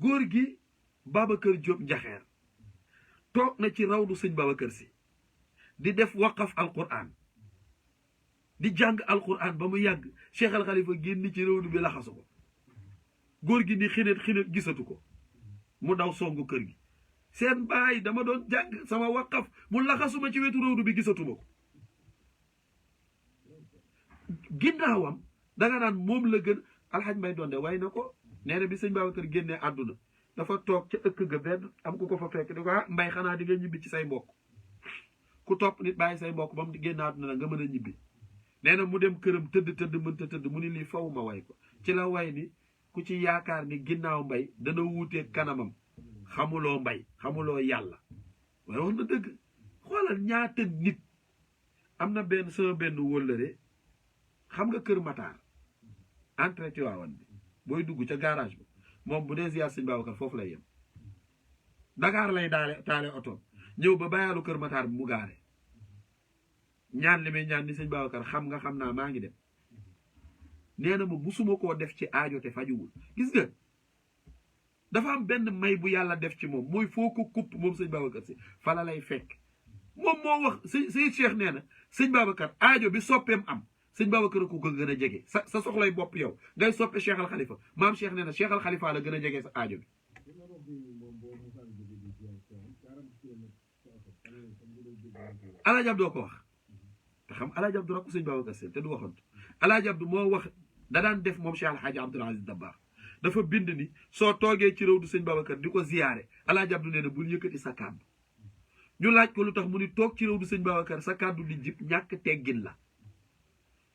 góor gi Babacar Diop Njaxeer toog na ci rawdu sëñ Babacar Sy di def waqaf alquran di jàng alquran ba mu yàgg Cheikh Al Khalifa génn ci rawdu bi laxasu ko góor gi ni xinet gisatu ko mu daw songu kër gi seen baay dama doon jàng sama waqaf mu laxasuma ci wetu rawdu bi gisatuma ko ginnaawam danga naan moom la gën alxaj Mbay Donde way na ko nee na bi sëñ Babacar génnee àdduna dafa toog ca ëkk ga benn am ku ko fa fekk di ko Mbay xanaa di nga ñibbi ci say mbokk ku topp nit bàyyi say mbokk ba mu génn àdduna la nga mën a ñibbi nee na mu dem këram tëdd mënta tëdd mu ni lii faw ma way ko ci la way ni ku ci yaakaar ni ginnaaw Mbay dana wuutee kanamam xamuloo Mbay xamuloo yàlla waaye wax na dëgg xoolal ñaata nit am na benn sama benn wóllëre xam nga kër Matar entrée Tivaouane bi booy dugg ca garage bi moom bu dee ziar sëñ Babacar foofu lay yem Dakar lay taale oto ñëw ba bàyyaalu kër Matar bi mu gaare ñaan li may ñaan ni sëñ Babacar xam nga xam naa maa ngi dem nee na ma musuma koo def ci aajo te fajuwul gis nga dafa am benn may bu yàlla def ci moom mooy foo ko kupp moom sëñ Babacar Sy fala lay fekk moom moo wax sëñ Cheikh nee na sëñ Babacar aajo bi soppeem am sëñ Babacar ko gën a jege sa soxlay bopp yow ngay soppe Cheikh Al Khalifa maam Cheikh nee na Cheikh Al Khalifa la gën a jege sa aajo bi Alaaji Abdu doo ko wax te xam Alaaji Abdu rakku sëñ Babacar Sy te du waxoon Alaaji Abdu moo wax da daan def moom Cheikh Alhaaji Abdoul Aziz Dabakh dafa bind ni soo toogee ci réew du sëñ Babacar di ko ziyaare Alaaji Abdu nee na bul yëkkati sa kàddu ñu laaj ko lu tax mu ni toog ci réew du sëñ Babacar sa kàddu di jib ñàkk teggin la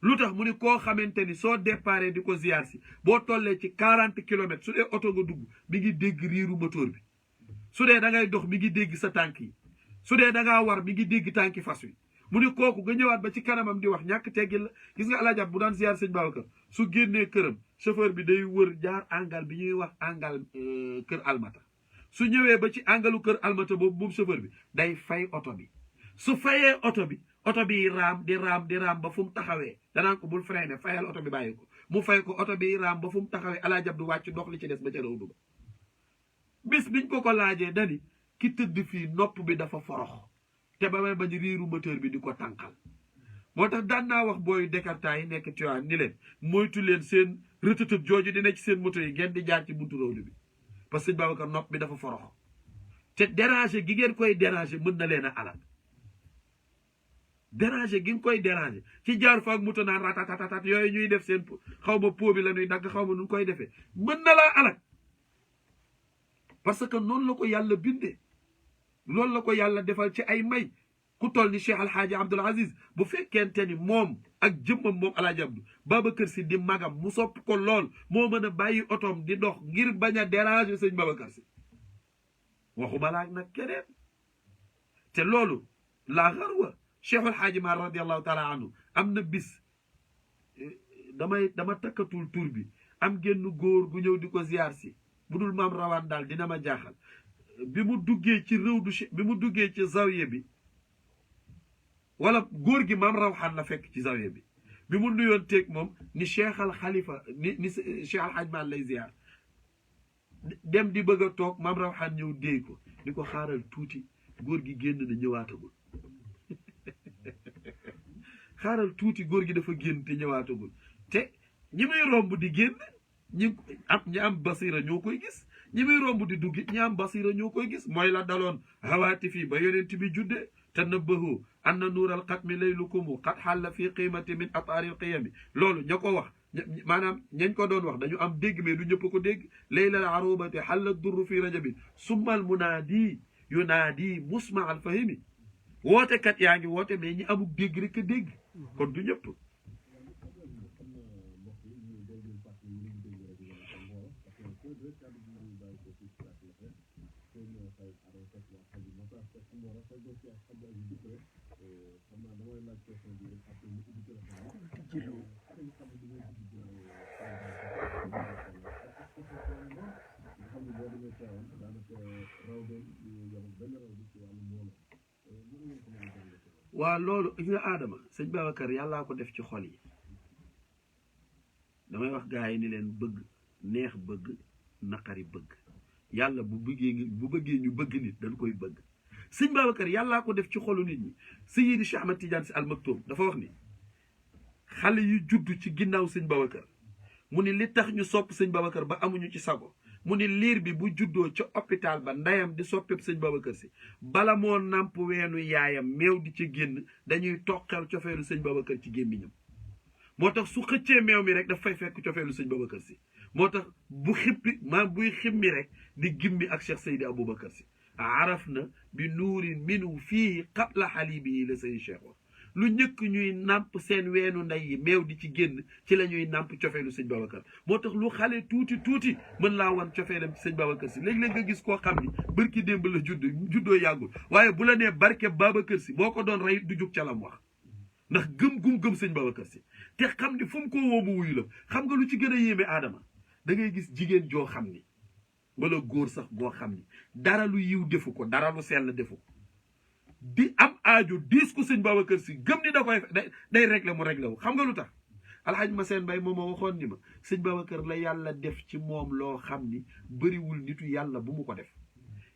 lu tax mu ni koo xamante ni soo déparé di ko ziyaar si boo tollee ci 40 kilomètres su dee oto nga dugg mi ngi dégg riiru moteur bi su dee da ngay dox mi ngi dégg sa tànk yi su dee da ngaa war mi ngi dégg tànki fas wi mu ni kooku nga ñëwaat ba ci kanamam di wax ñàkk teggin la gis nga Alaaji bu daan ziyaar sëñ Babacar su génnee këram chauffeur bi day wër jaar angal bi ñuy wax angal kër Almata su ñëwee ba ci angalu kër Almata boobu moom chauffeur bi day fay oto bi su fayee oto bi raam di raam ba fu mu taxawee danaan ko bul freiné fayal oto bi bàyyi ko mu fay ko oto bi raam ba fu mu taxawee Alaaji du wàcc dox li ci des ba ca raw duba bis biñ ko laajee dani ki tëdd fii nopp bi dafa forox te ba may bañ riiru moteur bi di ko tànqal moo tax daan naa wax booy Jakarta yi nekk Tivaouane ni leen moytu leen seen rëtëtëb jooju dina ci seen moto yi ngeen di jaar ci buntu rawdu bi parce que sëñ Babacar nopp bi dafa forox te déranger gi ngeen koy déranger mën na leen a alal déranger gi nga koy déranger ci jaar faak moto naan ratatatat yooyu ñuy def seen xaw ma po bi la ñuy dagg xaw ma nu koy defee mën na laa alal parce que noonu la ko yàlla bindee loolu la ko yàlla defal ci ay may ku toll ni Cheikh Alhaaji Abdoul Aziz bu fekkente ni moom ak jëmmam moom Alaaji Abdu Babacar Sy di magam mu sopp ko lool moo mën a bàyyi otoom di dox ngir bañ a déranger sëñ Babacar Sy waxuma laak nag keneen te loolu laa xarwa Cheikh Alhaaji Maar radiallahu taala anhu am na bis dama takkatul tur bi am génn góor gu ñëw di ko ziyaar si bu dul maam rawaan daal dina ma jaaxal bi mu duggee ci réew du bi mu duggee ci zawiya bi wala góor gi maam rawxaan la fekk ci zawiya bi mu nuyoon teeg moom ni Cheikh Al Khalifa ni Cheikh Alhaaji Maar lay ziyaar dem di bëgg a toog maam rawxaan ñëw déy ko di ko xaaral tuuti góor gi génn na ñëwaatagul xaaral tuuti góor gi dafa génn te ñëwaatagul te ñi muy romb di génn ñi am basira ñoo koy gis ñi muy romb di dugg ñi am basira ñoo koy gis mooy la daloon hawaati fii ba yonent bi judde tanabbahu anna nuural xatmi laylukumu xat xalla fii qiimati min ataaril qiyami loolu ña ko wax maanaam ñañ ko doon wax dañu am dégg mais du ñëpp ko dégg laylal arubati xalla durru fii rajabin summal munaadi yunaadi musma al fahimi wootekat yaa ngi woote mais ñi amul dégg rek a dégg kon du ñëpp waa loolu gis nga aadama sëñ Babacar yàllaa ko def ci xol yi damay wax gars yi ni leen bëgg neex bëgg naqari bëgg yàlla bu bëggee ñu bëgg nit dañ koy bëgg sëñ Babacar yàllaa ko def ci xolu nit ñi Seydi Cheikh Ahmad Tidiane Sy Al Maktoum dafa wax ni xale yu judd ci ginnaaw sëñ Babacar mu ni li tax ñu sopp sëñ Babacar ba amuñu ci sago mu ni liir bi bu juddoo ca hôpital ba ndeyam di soppeeb sëñ Babacar Si bala moo nàmp weenu yaayam meew di ci génn dañuy toqal cofeelu sëñ Babacar ci gémmiñam moo tax su xëccee meew mi rek daf fay fekk cofeelu sëñ Babacar Si moo tax bu xippi buy ximmi rek di gimmi ak Cheikh Seydi Aboubacar Si araf na bi nuurin minu fii qabla xalibi yi la sëñ Cheikh wax lu njëkk ñuy nàmp seen weenu ndey yi meew di ci génn ci la ñuy nàmp cofeelu sëñ Babacar moo tax lu xale tuuti mën laa wan cofeelam ci sëñ Babacar Si léeg-léeg nga gis koo xam ni bërki démb la juddoo yàggul waaye bu la nee barke Babacar Si boo ko doon rey du jug ca lam wax ndax gëm sëñ Babacar Si te xam ni fu mu ko woomu wuyu la xam nga lu ci gën a yéeme aadama da ngay gis jigéen joo xam ni wala góor sax goo xam ni dara lu yiw defu ko dara lu sell defu ko di am aajo diis ko sëñ Babacar Si gëm ni da koy day réglé mu réglé wu xam nga lu tax alxaj ma seen mbay moom ma waxoon ni ma sëñ Babacar la yàlla def ci moom loo xam ni bëriwul nitu yàlla bu mu ko def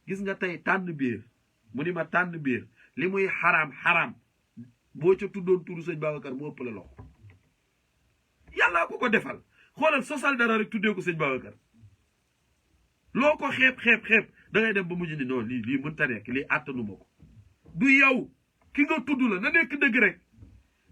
gis nga tey tànn biir mu ni ma tànn biir li muy xaraam boo ca tuddoon turu sëñ Babacar mu ëpp la loxo yàllaa ko defal xoolal sosal dara rek tuddee ko sëñ Babacar loo ko xeeb da ngay dem ba mujj ni non lii mënta nekk lii àttanu ma ko du yow ki nga tudd la na nekk dëgg rek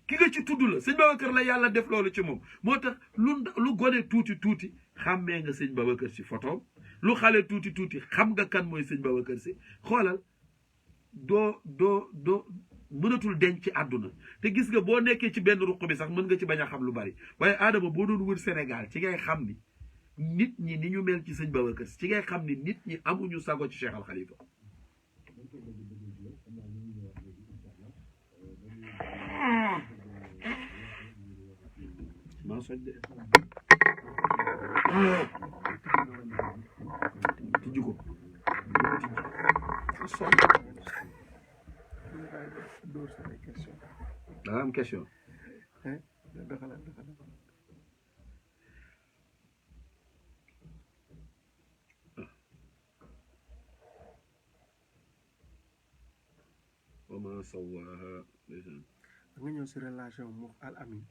ki nga ci tudd la sëñ Babacar la yàlla def loolu ci moom moo tax lu gone tuuti xàmmee nga sëñ Babacar Si photo lu xale tuuti xam nga kan mooy sëñ Babacar Si xoolal doo mënatul denc ci àdduna te gis nga boo nekkee ci benn ruq bi sax mën nga ci bañ a xam lu bari waaye aadama boo doon wër Sénégal ci ngay xam ni nit ñi ni ñu mel ci sëñ Babacar Si ci ngay xam ni nit ñi amuñu sago ci Cheikh Al Khalifa maa soj de tijji ko daa am question wama sawaaha ndeysaan da nga ñëw si relation mu al amin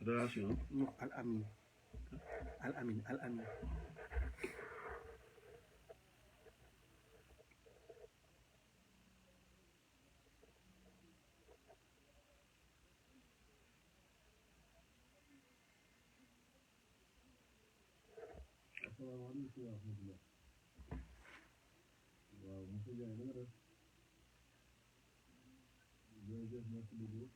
relation mu al amin asalaamaaleykum wa rahmatulah waaw monsieur Ndiaye na nga def jërëjëf merci beaucoup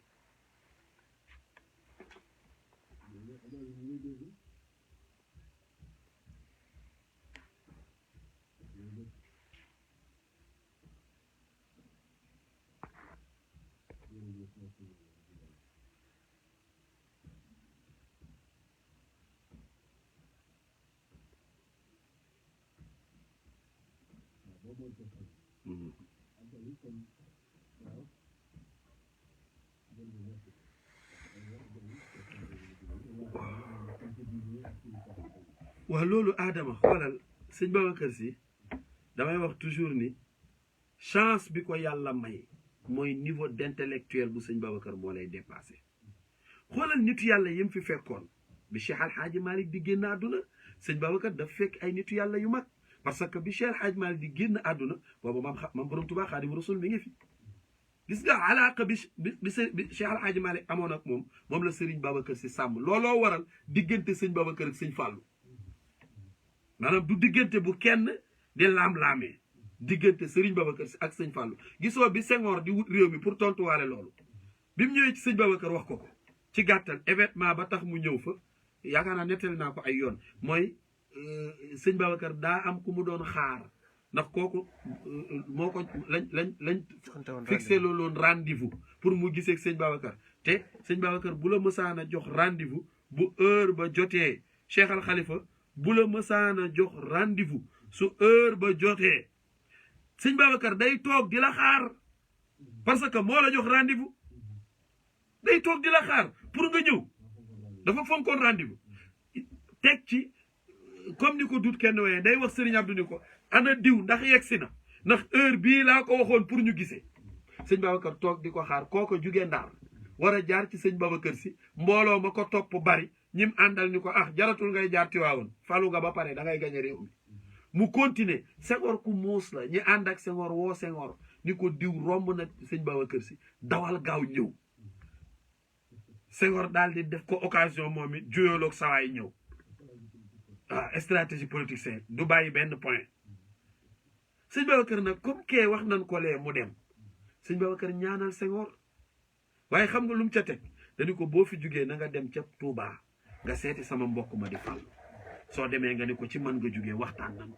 waaw loolu aadama xoolal sëñ Babacar Si damay wax toujours ni chance bi ko yàlla may mooy niveau d'intellectuel bu sëñ Babacar moo lay dépassé xoolal nitu yàlla yim fi fekkoon bi Cheikh Al Hadji Malick di génn àdduna sëñ Babacar daf fekk ay nitu yàlla yu mag parce que bi Cheikh Al Hadji Malick di génn àdduna boobu maam borom Tuubaa Xaadimu Rasuul mi ngi fi gis nga alaaka bi Cheikh Al Hadji Malick amoon ak moom la Serigne Babacar si sàmm looloo waral diggante sëñ Babacar ak sëñ Fallou maanaam du diggante bu kenn di laam-laamee diggante Serigne Babacar si ak sëñ Fallou gisoo bi Senghor di wut réew mi pour tontuwaale loolu bi mu ñëwee ci sëñ Babacar wax ko ci gàttal événement ba tax mu ñëw fa yaakaar naa nettali naa ko ay yoon mooy sëñ Babacar daa am ku mu doon xaar ndax kooku moo ko lañ fixé looloon rendez-vous pour mu gisee ak sëñ Babacar te sëñ Babacar bu la mësaan a jox rendez-vous bu heure ba jotee Cheikh Al Khalifa bu la mësaan a jox rendez-vous su heure ba jotee sëñ Babacar day toog di la xaar parce que moo la jox rendez-vous day toog di la xaar pour nga ñëw dafa fonkoon rendez-vous teg ci comme ni ko dut kenn waaye day wax Serigne Abdou ni ko ana diw ndax yegsi na ndax heure bii laa ko waxoon pour ñu gisee sëñ Babacar toog di ko xaar kooko jugee Ndar war a jaar ci sëñ Babacar si mbooloo ma ko topp bari ñim àndal ni ko jaratul ngay jaar Tiwaawoon falu nga ba pare da ngay gañe réew mi mu continuer Senghor ku muus la ñi ànd ak Senghor woo Senghor ni ko diw romb na sëñ Babacar si dawal gaaw ñëw Senghor daal di def ko occasion moom it juyooloog sawaay ñëw stratégie politique c'est du bàyyi benn point sëñ Babacar nag comme kee wax nañ ko lee mu dem sëñ Babacar ñaanal Senghor waaye xam nga lu mu ca teg dañu ko boo fi jugee na nga dem ca Touba nga seeti sama mbokk ma di Fallou soo demee nga ni ko ci mën nga jugee waxtaan nañ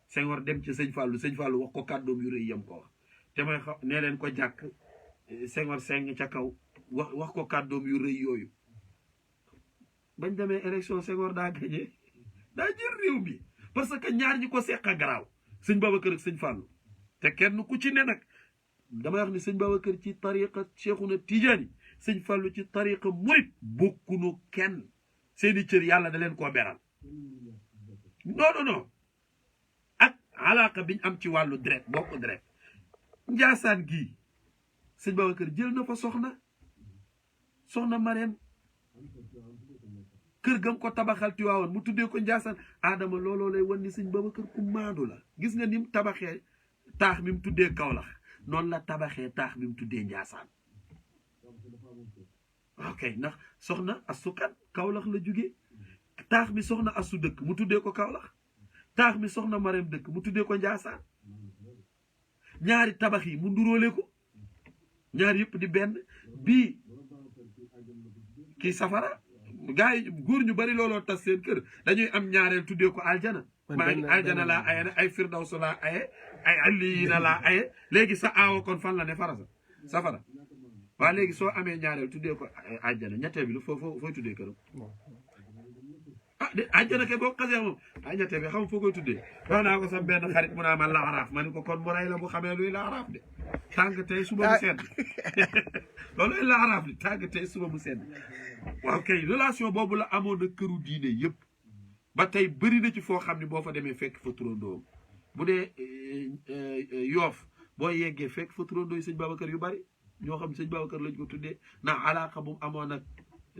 Senghor dem ci sëñ Fallou wax ko kàddoom yu rëy yam ko wax te mooy nee leen ko jàkk Senghor seng ca kaw wax ko kàddoom yu rëy yooyu bañ demee élection Senghor daa gagné daa jël réew mi parce que ñaar ñi ko seq a garaaw sëñ Babacar ak sëñ Fallou te kenn ku ci ne nag damay wax ni sëñ Babacar ci tariqa Cheikhouna Tidiane sëñ Fallou ci tariqa murit bokkunu kenn seeni cër yàlla da leen koo beral non ak alaaka biñ am ci wàllu deret bokk deret Njaasaan gii sëñ Babacar jël na fa soxna Marème kër gam ko tabaxal Tiwaawoon mu tuddee ko Njaasaan Adama looloo lay wan ni sëñ Babacar ku maandu la gis nga ni mu tabaxee taax mi mu tuddee Kaolack noonu la tabaxee taax mi mu tuddee Njaasaan ok ndax soxna Astu Kan Kaolack la jógee taax mi soxna Astu dëkk mu tuddee ko Kaolack taax mi soxna Marème dëkk mu tuddee ko Njaasaan ñaari tabax yi mu nduróole ko ñaari yëpp di benn bii kii safara gaa yi góor ñu bari looloo tas seen kër dañuy am ñaareel tuddee ko aljana maa ngi aljana laa aye na ay firdaws laa aye ay alliina laa aye léegi sa aawa kon fan la ne safara waa léegi soo amee ñaareel tuddee ko aljana ñetteel bi lu fooy tuddee këram de aljana kay boo xasee moom ñetteel bi xam foo koy tuddee wax naa ko sa benn xarit mu naa ma laaraaf ma ni ko kon mu rey la bu xamee luy laaraaf de tànk tey suba mu sedd loolu laaraaf li tànk tey suba mu sedd waaw kay relation boobu la amoon na këru diine yëpp ba tey bëri na ci foo xam ne boo fa demee fekk fa turandoo bu dee Yoof boo yeggee fekk fa turandoo yi sëñ Babacar yu bari ñoo xam sëñ Babacar lañ ko tuddee ndax alaaka bu mu amoon ak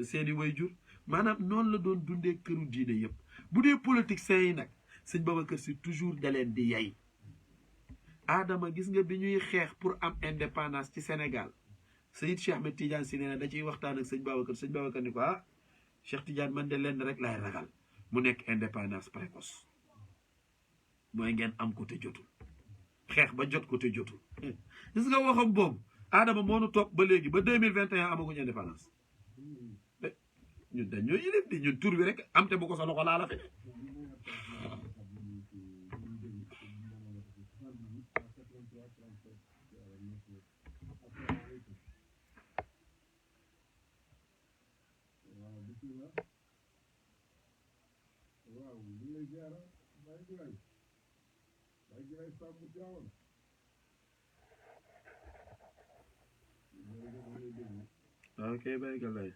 seeni wayjur maanaam noonu la doon dundee këru diine yëpp bu dee politiciens yi nag sëñ Babacar si toujours da leen di yay Adama gis nga bi ñuy xeex pour am indépendance ci Sénégal Seyid Cheikh Ahmed Tidiane si nee na da ciy waxtaan ak sëñ Babacar ni ko Cheikh Tidiane man de lenn rek laay ragal mu nekk indépendance précoce mooy ngeen am ko te jotul xeex ba jot ko te jotul gis nga waxam boobu Adama moo nu topp ba léegi ba 2021 amaguñu indépendance ñun dañ ñoo yilif di ñun tur bi rek am te bu ko sa loxo laa la fi ne ok Baye Galaye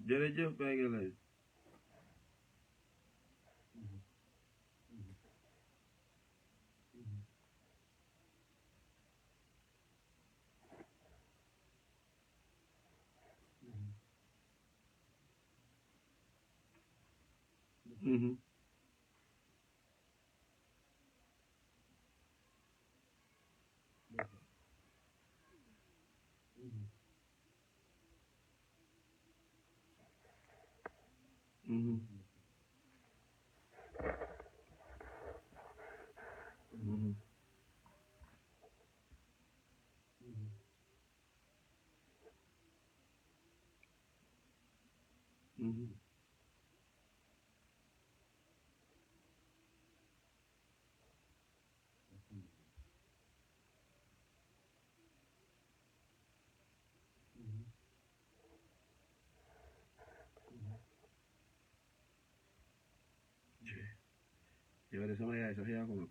jërëjëf Baye Galaye. yow de sama yaay sax yaa ko mag.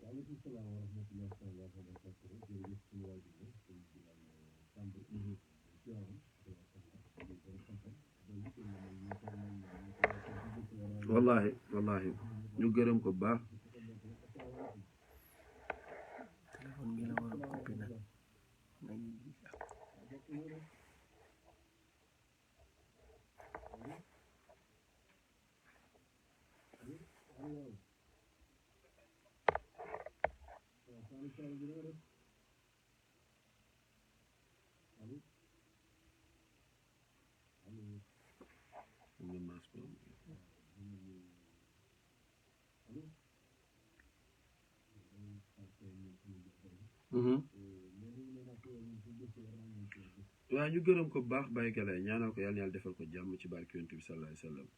waaleykum salaam wa rahmatulah taala wa barakatuh jërëjëf suñu waajur la sëñ Bilal Samb wallahi wallahi ñu gërëm ko baax. téléphone bi la war a coupé nag nañu waaw ñu gërëm ko bu baax Baye Galaye ñaanal ko yàlla defal ko jàmm ci barke Yonent bi sallallahu alayhi wa sallam.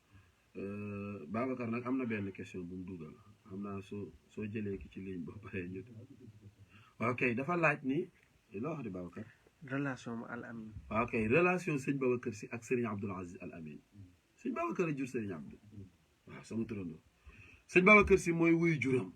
Babacar nag am na benn question bu mu dugal xam naa soo jëlee ki ci ligne boo paree ñu. waaw kay dafa laaj ni loo wax di Babacar. relation mu Al Amine. waaw kay relation sëñ Babacar si ak Serigne Abdoul Aziz Al Amine sëñ Babacar a jur Serigne Abdou waaw sama turandoo sëñ Babacar si mooy wuyu juram.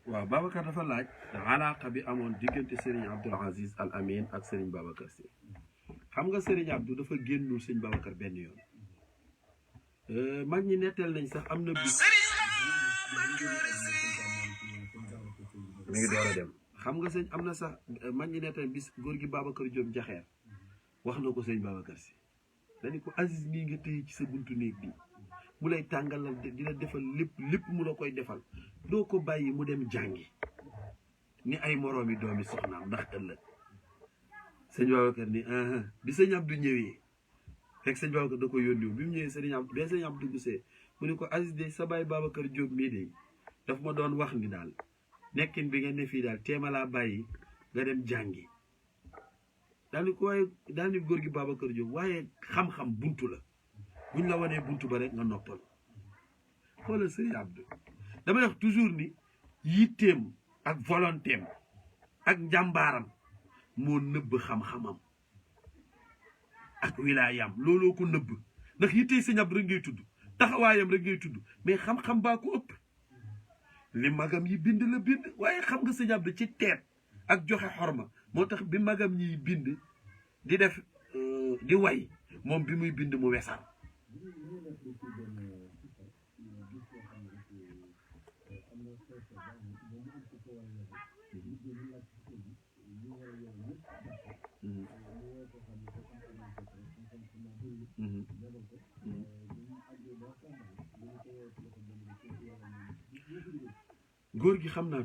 waaw Babacar dafa laaj alaaqa bi amoon diggante Serigne Abdoul Aziz Al Amine ak Serigne Babacar Sy xam nga Serigne Abdou dafa génnul sëñ Babacar benn yoon mag ñi netteel nañ sax am na bis mi ngi door a dem xam nga sëñ am na sax mag ñi netteel bis góor gi Babacar Diop Jaxeer wax na ko sëñ Babacar Sy dañu ko Aziz mii nga téye ci sa buntu néeg bi mu lay tàngalal di la defal lépp mu la koy defal doo ko bàyyi mu dem jàngi ni ay moroomi doomi soxnaam ndax ëllëg sëñ Babacar ni bi sëñ Abdou ñëwee fekk sëñ Babacar da ko yónni bi mu ñëwee sëñ Abdou gisee mu ne ko Aziz de sa baay Babacar Diop mii de daf ma doon wax ni daal nekkin bi nga ne fii daal teema laa bàyyi nga dem jàngi daal ni ko waaye daal ni góor gi Babacar Diop waaye xam-xam buntu la buñ la wanee buntu ba rek nga noppal xoolal sëñ Abdou damay wax toujours ni yitteem ak volontéem ak njàmbaaram moo nëbb xam-xamam ak wilaayam looloo ko nëbb ndax yittey sëñ Abdou rek ngay tudd taxawaayam rek ngay tudd mais xam-xam baa ko ëpp li magam yi bind la bind waaye xam nga sëñ Abdou ci teet ak joxe xorma moo tax bi magam ñiy bind di def di way moom bi muy bind mu wesal góor gi xam naa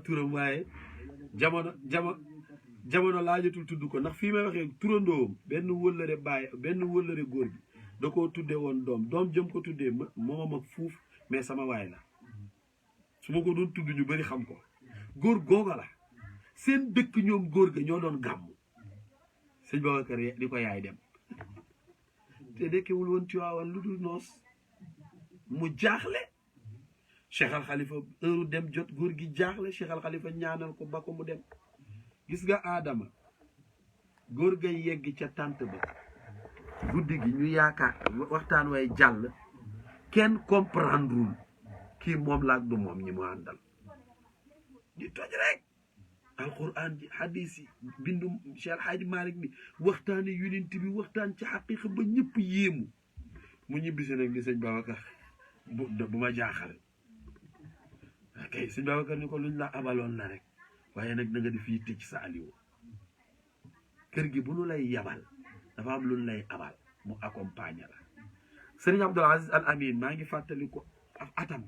turam waaye jamono laajatul tudd ko ndax fii may waxee turandoom benn wëllëre góor gi da koo tudde woon doom jëm ko tuddee mooma mag fuuf mais sama waay la su ma ko doon tudd ñu bari xam ko góor googa la seen dëkk ñoom góor ga ñoo doon gàmm sëñ Babacar di ko yaay dem te dekkewul woon Tiwaawan lu dul noos mu jaaxle Cheikh Al Khalifa heure dem jot góor gi jaaxle Cheikh Al Khalifa ñaanal ko ba ko mu dem gis nga Adama góor ga yegg ca tànt ba guddi gi ñu yaakaar waxtaan way jàll kenn comprendrewul kii moom laak du moom ñi mu àndal di toj rek alquran ji hadis yi bindum Cheikh El Hadj Malick bi waxtaane yonent bi waxtaan ci xaqiqa ba ñëpp yéemu mu ñibbisi nag ni sëñ Babacar bu ma jaaxal ok sëñ Babacar ni ko luñ la abaloon la rek waaye nag na nga def yitte ci sa aliwo kër gi bu nu lay yabal dafa am luñ lay abal mu accompagner la sëriñ Abdoul Aziz Al Amin maa ngi fàttali ko atam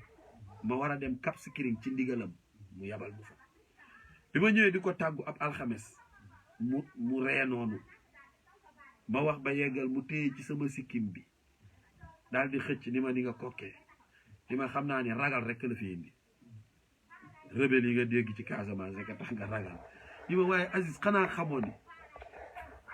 ma war a dem Cap Skirring ci ndigalam mu yabal bu fa bi ma ñëwee di ko tàggu ab alxames mu ree noonu ma wax ba yeggal mu téye ci sama sikkim bi daal di xëcc ni ma ni nga kokkee ni ma xam naa ni ragal rek la fi indi rebelle yi nga dégg ci Casamance rek a tax nga ragal ni ma waaye Aziz xanaa xamoo ni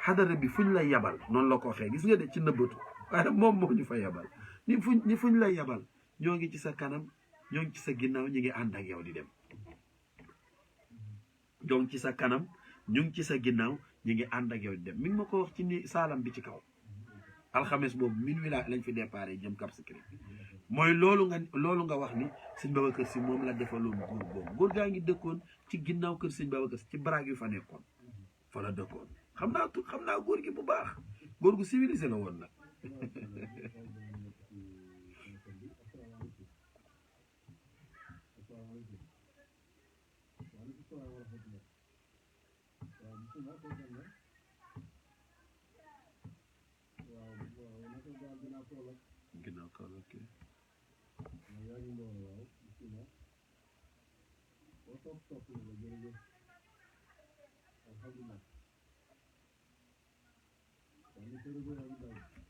xadara bi fuñ lay yabal noonu la ko waxee gis nga de ci nëbbatu waaye moom moo ñu fa yabal ni fuñ lay yabal ñoo ngi ci sa kanam ñoo ngi ci sa ginnaaw ñu ngi ànd ak yow di dem ñoo ngi ci sa kanam ñu ngi ci sa ginnaaw ñu ngi ànd ak yow di dem mi ngi ma ko wax ci ni saalam bi ci kaw alxames boobu minuit lañ fi départ jëm Cap Skirring mooy loolu nga wax ni sëñ Babacar Si moom la defaloon góor boobu góor gaa ngi dëkkoon ci ginnaaw kër sëñ Babacar Si ci baraag yu fa nekkoon fa la dëkkoon xam naa góor gi bu baax góor gu civilisé la woon nag ginnaaw kaw la kii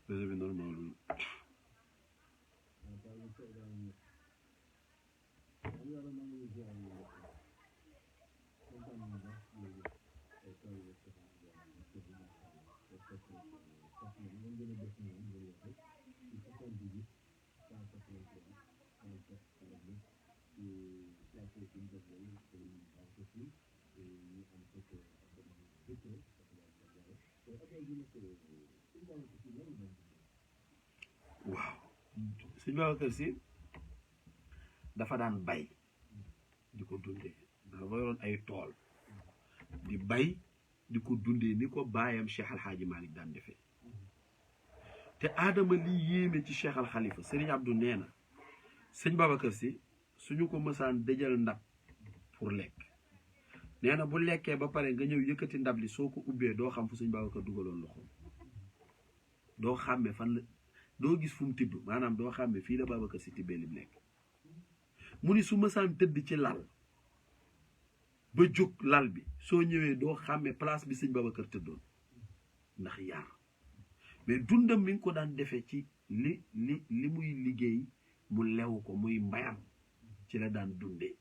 réseau bi normal waaw sëñ Babacar Si dafa daan bay di ko dundee dafa yoroon ay tool di bay di ko dundee ni ko baayam Cheikh Al Hadji Malick daan defee te Adama li yéeme ci Cheikh Al Khalifa Serigne Abdou nee na sëñ Babacar Si suñu ko mësaan dëjal ndab pour lekk nee na bu lekkee ba pare nga ñëw yëkkati ndab li soo ko ubbee doo xam fu sëñ Babacar dugaloon loxoom doo xàmme fan la doo gis fu mu tibb maanaam doo xàmme fii la Babacar si tibbee lim lekk mu ni su mësaan tëdd ci lal ba jóg lal bi soo ñëwee doo xàmme place bi sëñ Babacar tëddoon ndax yaar mais dundam mi ngi ko daan defee ci li muy liggéey mu lew ko muy mbayam ci la daan dundee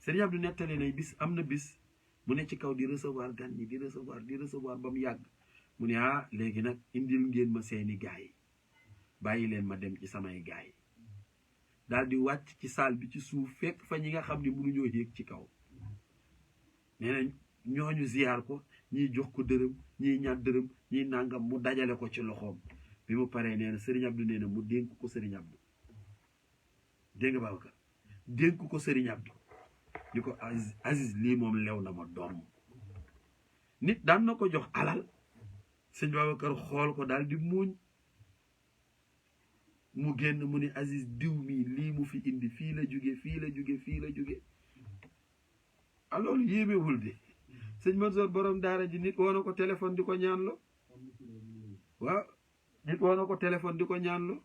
Serigne Abdou nettali nay bis am na bis mu ne ci kaw di recevoir gan ñi di recevoir ba mu yàgg mu ne léegi nag indil ngeen ma seeni gaay bàyyi leen ma dem ci samay gaay daal di wàcc ci salle bi ci suuf fekk fa ñi nga xam ne mënuñoo yéeg ci kaw nee na ñooñu ziyaar ko ñiy jox ko dërëm ñiy ñaar dërëm ñiy nàngam mu dajale ko ci loxoom bi mu paree nee na Serigne Abdou nee na mu dénk ko Serigne Abdou dégg nga Babacar dénk ko Serigne Abdou ni ko Aziz lii moom lew na ma doom nit daan na ko jox alal sëñ Babacar xool ko daal di muuñ mu génn mu ni Aziz diw mi lii mu fi indi fii la jóge loolu yéemewul de sëñ Mansour borom daara ji nit woo na ko téléphone di ko ñaanlo waaw nit woo na ko téléphone di ko ñaanlo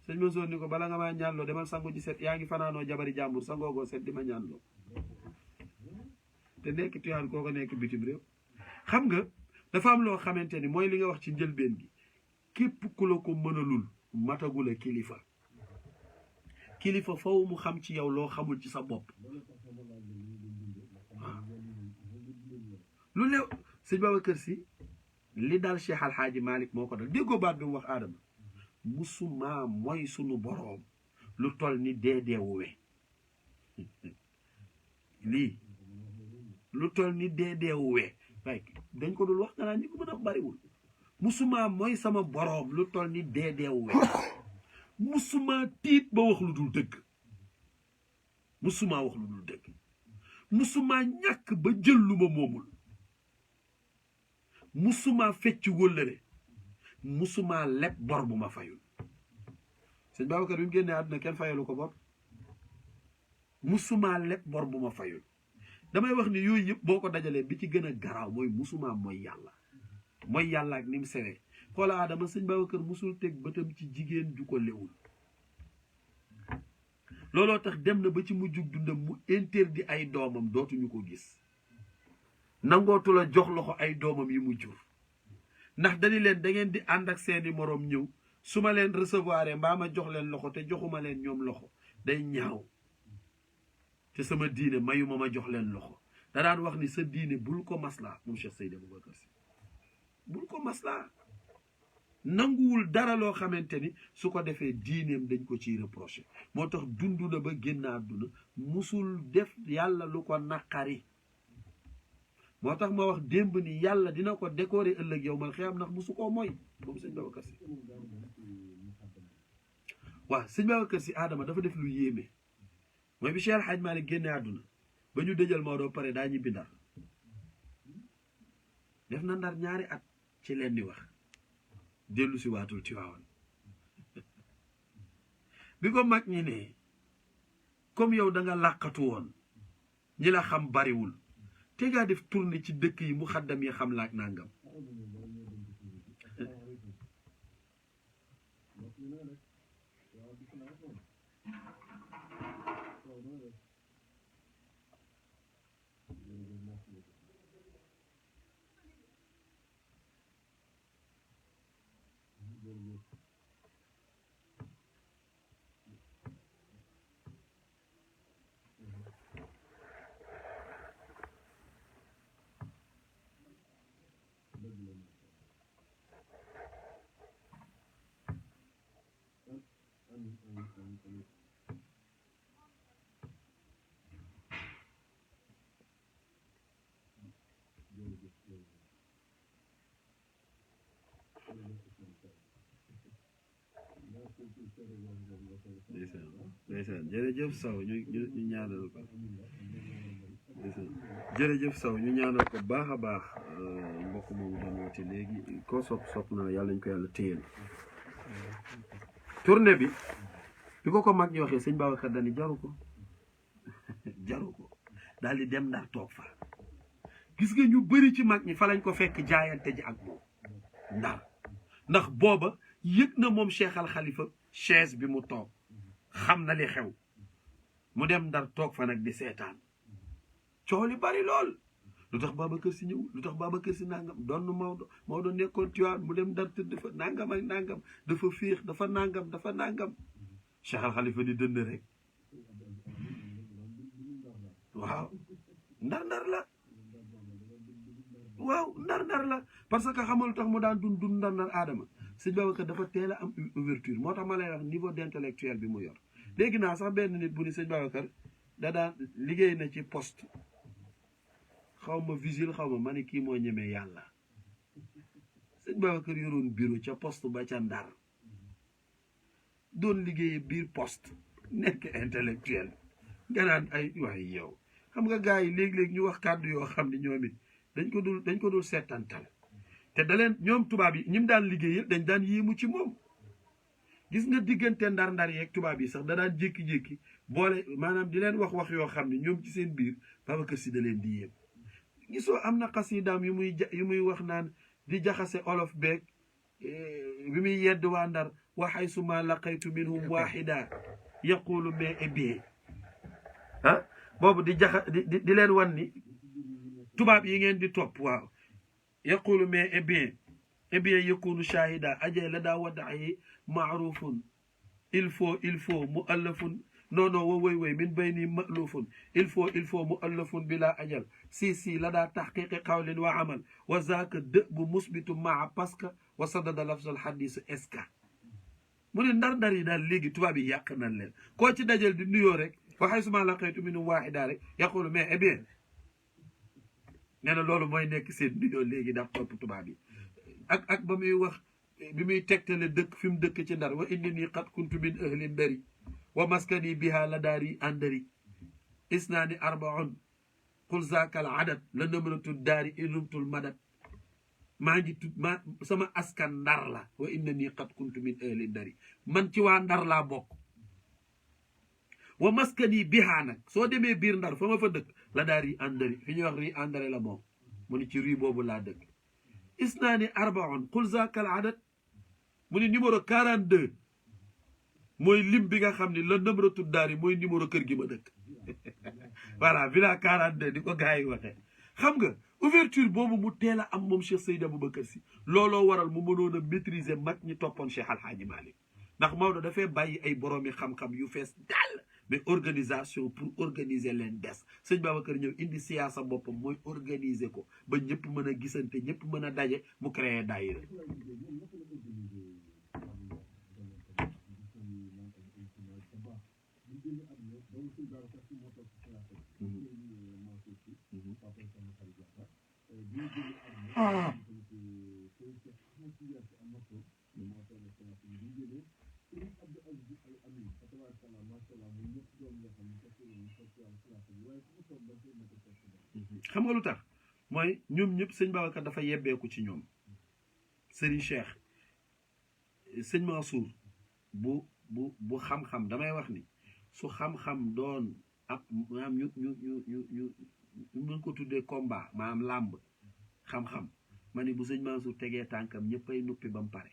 sëñ Mansour ni ko bala nga maa ñaanlo demal sangu ji set yaa ngi fanaanoo jabari jàmbur sangoogoo set di ma ñaanlo te nekk tuyaan kooko nekk bitim réew xam nga dafa am loo xamante ni mooy li nga wax ci njëlbeen gi képp ku la ko mënalul matagula kilifa faw mu xam ci yow loo xamul ci sa bopp lu lew sëñ Babacar Si li daal Cheikh Alhaaji Malick moo ko dal déggoo baat bi mu wax aadama musuma mooy sunu boroom lu toll ni deedeewuwe lii lu toll ni deedeewuwe waaye dañ ko dul wax nga naan ñi ko mën a bariwul musuma mooy sama boroom lu toll ni deedeewuwe musuma tiit ba wax lu dul dëgg musuma wax lu dul dëgg musuma ñàkk ba jël lu ma moomul musuma fecc wëllëre musuma leb bor bu ma fayul sëñ Babacar bi mu génnee àdduna kenn fayalu ko bor musuma leb bor bu ma fayul damay wax ni yooyu yëpp boo ko dajalee bi ci gën a garaaw mooy musuma mooy yàlla ak ni mu sewee xoola Adama sëñ Babacar musul teg bëtam ci jigéen ju ko lewul looloo tax dem na ba ci mujjug dundam mu interdit ay doomam dootuñu ko gis nangootu la jox loxo ay doomam yi mu jur ndax dañu leen da ngeen di ànd ak seeni moroom ñëw su ma leen recevoir mbaa ma jox leen loxo te joxuma leen ñoom loxo day ñaaw te sama diine mayuma ma jox leen loxo da daan wax ni sa diine bul ko maslaa moom Cheikh Seydi Aboubacar Sy bul ko maslaa nanguwul dara loo xamante ni su ko defee diineem dañ ko ciy reproché moo tax dund na ba génn àdduna musul def yàlla lu ko naqari moo tax ma wax démb ni yàlla dina ko décorer ëllëg yow mal xiyam ndax musu koo mooy moom sëñ Babacar Sy waaw sëñ Babacar Sy Adama dafa def lu yéeme mooy bi Cheikh El Hadj Malick génne àdduna ba ñu dëjal Maodo pare daa ñibbi Ndar def na Ndar ñaari at ci leen di wax dellu si waatul Tiwaawan bi ko mag ñi ne comme yow da nga làqatu woon ñi la xam bariwul te ngaa def tournée ci dëkk yi mu xaddam yi xam laak nangam ndeysaan jërëjëf Sow ñu ñaanal ko jërëjëf Sow ñu ñaanal ko baax a baax mbokk moomu doon woote léegi koo sopp na yàlla ñu ko yàlla téyel tournée bi ko mag ñi waxee sëñ Babacar dani jaru ko daal di dem Ndar toog fa gis nga ñu bëri ci mag ñi fa lañ ko fekk jaayante ji ak moom Ndar ndax booba yëg na moom Cheikh Al Khalifa chaise bi mu toog xam na li xew mu dem Ndar toog fa nag di seetaan coow li bari lool lu tax Babacar Sy ñëw lu tax Babacar Sy nangam doon Maodo nekkoon Tiwaawan mu dem Ndar tëdd dafa nangam ak nangam dafa féex dafa nangam Cheikh Al Khalifa di dënd rek waaw ndar la waaw ndar la parce que xamal tax mu daan dund ndar aadama sëñ Babacar dafa teel a am ouverture moo tax ma lay wax niveau d'intellectuel bi mu yor léegi naa sax benn nit bu ni sëñ Babacar da daan liggéey na ci poste xaw ma vigile xaw ma ni kii moo ñemee yàlla sëñ Babacar yoroon bureau ca poste ba ca Ndar doon liggéeye biir poste nekk intellectuel nga naan ay waaye yow xam nga gars yi léeg-léeg ñu wax kàddu yoo xam ne ñoom it dañ ko dul seetantal te da leen ñoom tubaab yi ñi mu daan liggéeyal dañ daan yéemu ci moom gis nga diggante ndar yeeg tubaab yi sax da daan jékki-jékki boole maanaam di leen wax yoo xam ne ñoom ci seen biir Babacar Sy da leen di yéem gisoo am na xasidaam yu muy wax naan di jaxase olof beeg bi muy yedd waa Ndar waxay suma laqaytu minhum wahida yaqulu mais et bien ah boobu di leen wan ni tubaab yi ngeen di topp waaw yaqulu mais et bien yakunu shahida ajee la daa waddayi maarufun il faut mu allafun non wa woy min bayni ma'lufun il faut mu allafun bila ajal si la daa taxqiqi qawlin wa amal wa zaaka dë bu musbitu maa parce que wa sadada lafzul hadisu eska mu ne ndar yi daal léegi tubaab yi yàq nañ leen koo ci dajal di nuyoo rek waxay suma laqaytu minhum waahida rek yaqulu mais et bien nee na loolu mooy nekk seen nuyoo léegi ndax topp tubaab yi ak ba muy wax bi muy tegtale dëkk fi mu dëkk ci Ndar wa innani qad kuntu min ahli Ndari wa maskani biha la daari andari isnaani arbaun qul zaakal adat la nëmratul daari inumtul madat maa ngi sama askan Ndar la wa innani qad kuntu min ahli Ndari man ci waa Ndar laa bokk wa maskani biha nag soo demee biir Ndar fa ma fa dëkk la daari andari fi ñuy wax ri andari la moom mu ni ci ri boobu laa dëkk isnaani arbaun qul zaakal adat mu ni numéro 42 mooy lim bi nga xam ne la nëmratu daari mooy numéro kër gi ma dëkk voilà villa 42 di ko gars yi waxee xam nga ouverture boobu mu teel a am moom Cheikh Seydi Aboubacar Sy looloo waral mu mënoon a maîtriser mag ñi toppoon Cheikh Alhaaji Malick ndax Maodo dafay bàyyi ay boroomi xam-xam yu fees dal mais organisation pour organiser leen des sëñ Babacar ñëw indi siyaasa boppam mooy organiser ko ba ñëpp mën a gisante ñëpp mën a daje mu créer daayira xam nga lu tax mooy ñoom ñëpp sëñ Babacar dafa yebbeeku ci ñoom Serigne Cheikh sëñ Mansour bu xam-xam damay wax ni su xam-xam doon ab maanaam ñu mën ko tuddee combat maanaam làmb xam-xam ma ni bu sëñ Mansour tegee tànkam ñëppay nuppi ba mu pare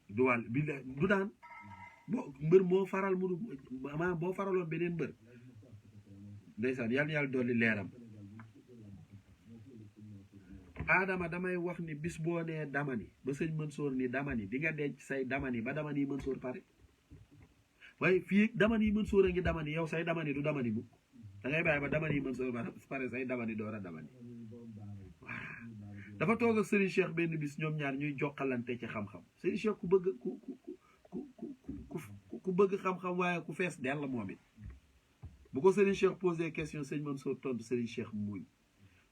du wàll bi du daan mbër moo faral mu maanaam boo faraloon beneen mbër ndeysaan yàlla dolli leeram Adama damay wax ni bis boo nee damani ba sëñ Mansour ni damani di nga denc say damani ba damani Mansour pare waaye fii damani Mansour a ngi damani yow say damani du damani mukk da ngay bàyyi ba damani Mansour pare say damani door a damani dafa toog ak Serigne Cheikh benn bis ñoom ñaar ñuy jokkalante ci xam-xam Serigne Cheikh ku bëgg xam-xam waaye ku fees dell moom it bu ko Serigne Cheikh posé question sëñ Mansour tontu Serigne Cheikh muuñ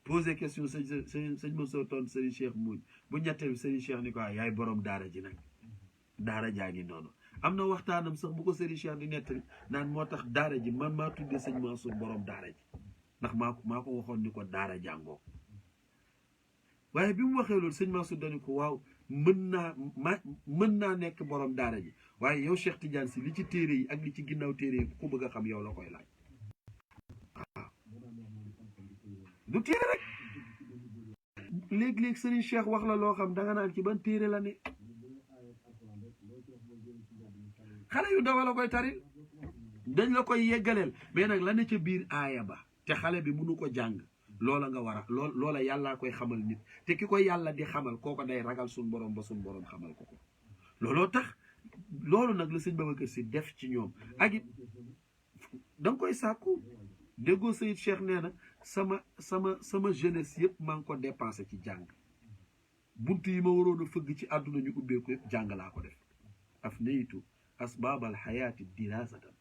posé question sëñ Mansour tontu Serigne Cheikh muuñ bu ñetteel bi Serigne Cheikh ni ko yaay borom daara ji nag daara jaa ngi noonu am na waxtaanam sax bu ko Serigne Cheikh di nettali naan moo tax daara ji man maa tuddee sëñ Mansour borom daara ji ndax maa ko waxoon ni ko daara jàngoo waaye bi mu waxee loolu sëñ Mansour dañu ko waaw mën naa nekk borom daara ji waaye yow Cheikh Tidiane si li ci téere yi ak li ci ginnaaw téere yi ku bëgg a xam yow la koy laaj waaw du téere rek léeg-léeg Serigne Cheikh wax la loo xam da nga naan ci ban téere la ne xale yu dawa la koy taril dañ la koy yeggaleel mais nag la ne ca biir aaya ba te xale bi mënu ko jàng loola nga war a loola yàllaa koy xamal nit te ki koy yàlla di xamal kooko day ragal suñ borom ba suñ borom xamal ko looloo tax loolu nag la sëñ Babacar Si def ci ñoom ak it da nga koy sàkku déggoo Sayid Cheikh nee na sama jeunesse yëpp maa ngi ko dépensé ci jàng bunt yi ma waroon a fëgg ci àdduna ñu ubbeeku yëpp jàng laa ko def af naytu asbaabal xayaati dirasatan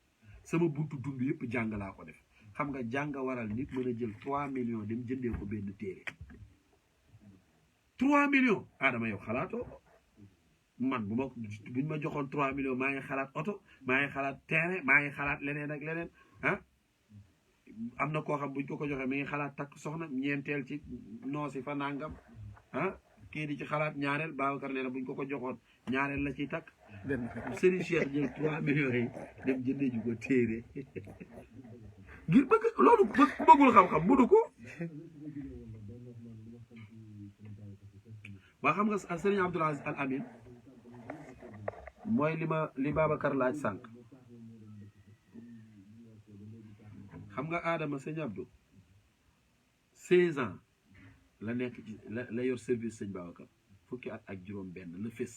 sama buntu dund yëpp jàng laa ko def xam nga jàng waral nit mën a jël 3 millions dem jëndee ko benn téere 3 millions Adama yow xalaatoo man buñ ma joxoon 3 millions maa ngi xalaat oto maa ngi xalaat terrain maa ngi xalaat leneen ak leneen ah am na koo xam buñ ko joxee mi ngi xalaat takk soxna ñeenteel ci noosi fa nangam ah kii di ci xalaat ñaareel Babacar nee na buñ ko joxoon ñaareel la ciy takk Serigne Cheikh jël 3 millions yi dem jëndee ju ko téere ngir bëgg loolu bëggul xam-xam mënu ko waa xam nga Serigne Abdoul Aziz Al Amin mooy li Babacar laaj sànq xam nga Adama sëñ Abdou 16 ans la nekk ci la yor service sëñ Babacar fukki at ak juróom-benn la fés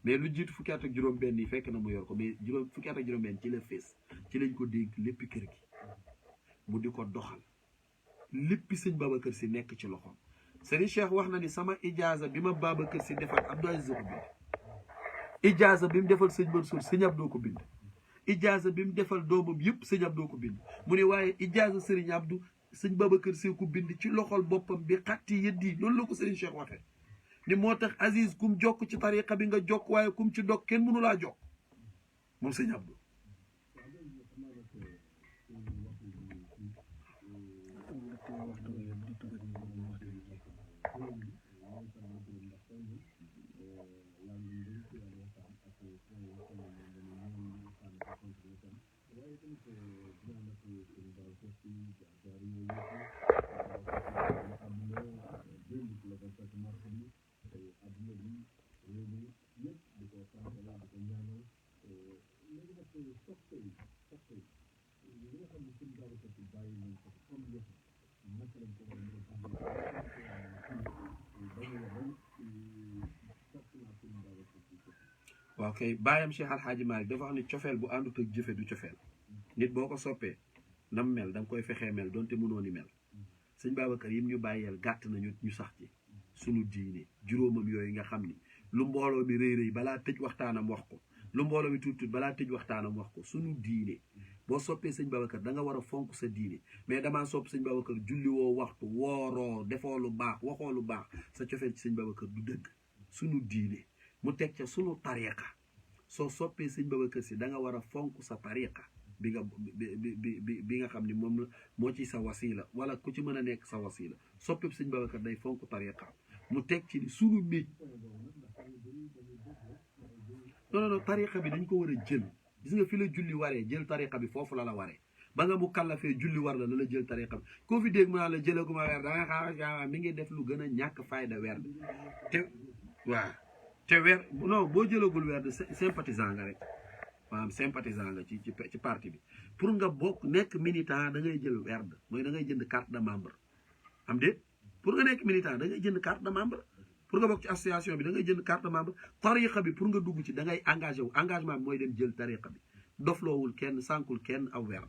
mais lu jiitu fukki at ak juróom-benn yi fekk na mu yor ko mais fukki at ak juróom-benn ci la fés ci lañ ko dénk léppi kër gi mu di ko doxal léppi sëñ Babacar Si nekk ci loxoom Serigne Cheikh wax na ni sama ijaaza bi ma Babacar Si defal Abdou Aziz ko bind ijaaza bi mu defal sëñ Mansour sëñ Abdou ko bind ijaaza bi mu defal doomam yëpp sëñ Abdou ko bind mu ne waaye ijaaza Serigne Abdou sëñ Babacar Si ko bind ci loxol boppam bi xatti yëddi loolu la ko Serigne Cheikh waxee ni moo tax Aziz kum jokk ci tariqa bi nga jokk waaye kum ci dog kenn mënu laa jokk moom sëñ Abdou waaw kay bàyyam Cheikh Alhaaji Malick dafa wax ni cofeel bu àndut ak jëfe du cofeel nit boo ko soppee nam mel da nga koy fexee mel donte mënoo ni mel sëñ Babacar yim ñu bàyyeel gàtt nañu ñu sax ci sunu diine juróomam yooyu nga xam ni lu mbooloo mi rëy rëy balaa tëj waxtaanam wax ko lu mbooloo mi tuut tuut balaa tëj waxtaanam wax ko sunu diine boo soppee sëñ Babacar da nga war a fonk sa diine mais damaa sopp sëñ Babacar julli woo waxtu wooroo defoo lu baax waxoo lu baax sa cofeel ci sëñ Babacar du dëgg sunu diine mu teg ca sunu tariqa soo soppee sëñ Babacar Si da nga war a fonk sa tariqa bi nga xam ni moom la moo ci sa wasila wala ku ci mën a nekk sa wasila soppeeb sëñ Babacar day fonk tariqa mu teg ci ni sunu méj non tariqa bi dañ ko war a jël gis nga fi la julli waree jël tariqa bi foofu la waree ba nga mu kàllafee julli war la la jël tariqa bi koo fi dégg mu naan la jëlaguma weer da nga xaaral mi ngi def lu gën a ñàkk fayda weer bi te waaw te weer non boo jëlagul weer de sympathisant nga rek maanaam sympathisant nga ci parti bi pour nga bokk nekk militant da ngay jël weer mooy da ngay jënd carte de membre am déet pour nga nekk militant da ngay jënd carte de membre pour nga bokk ci association bi da ngay jënd carte de membre tariqa bi pour nga dugg ci da ngay engagé wu engagement bi mooy dem jël tariqa bi dofloowul kenn sànkul kenn aw weer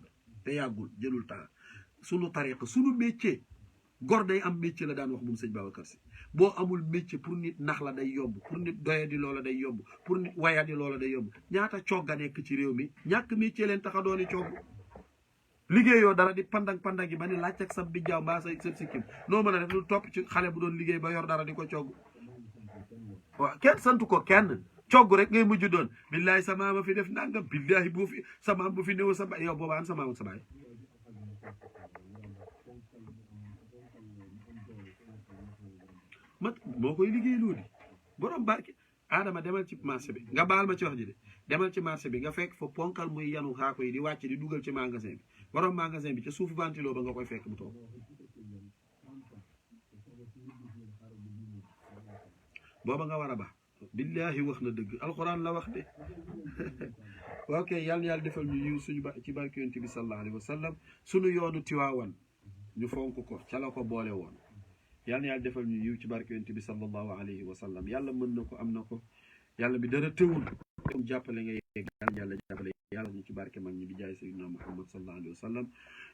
te yàggul jëlul temps sunu tariqa sunu métier gor day am métier la daan wax moom sëñ Babacar Si boo amul métier pour nit nax la day yomb pour nit doya di loola day yomb pour nit waya di loola day yomb ñaata cogga nekk ci réew mi ñàkk métier leen tax a dooni cogg liggéeyoo dara di pandang yi ba ni laaj ak sa bijjaaw mbaa sa sikkim noo mën a def lu topp ci xale bu doon liggéey ba yor dara di ko cogg waaw kenn santu ko kenn cogg rek ngay mujj doon billahi sa maama fi def nangam billahi bu fi sa maam bu fi néew sa baay yow boobaan sa maam ak sa baay mat moo koy liggéey loolu borom barke Adama demal ci marché bi nga baal ma ci wax ji de demal ci marché bi nga fekk fa ponkal muy yanu xaako yi di wàcc di dugal ci magasin bi borom magasin bi ca suufu ventilo ba nga koy fekk mu toog booba nga war a baax billahi wax na dëgg alxuraan la wax de ok yàlla yàlla defal ñu yiw suñu ci barke yonent bi sallallahu alayhi wa sallam suñu yoonu Tiwaawan ñu fonk ko ca la ko boole woon yàlla yàlla defal ñu yiw ci barke yonent bi sallallahu alayhi wa sallam yàlla mën na ko am na ko yàlla bi dara tëwul comme jàppale nga yegg yàlla jàppale yàlla ñu ci barke mag ñi bi jaay sayyidina Muhammad sallallahu alayhi wa sallam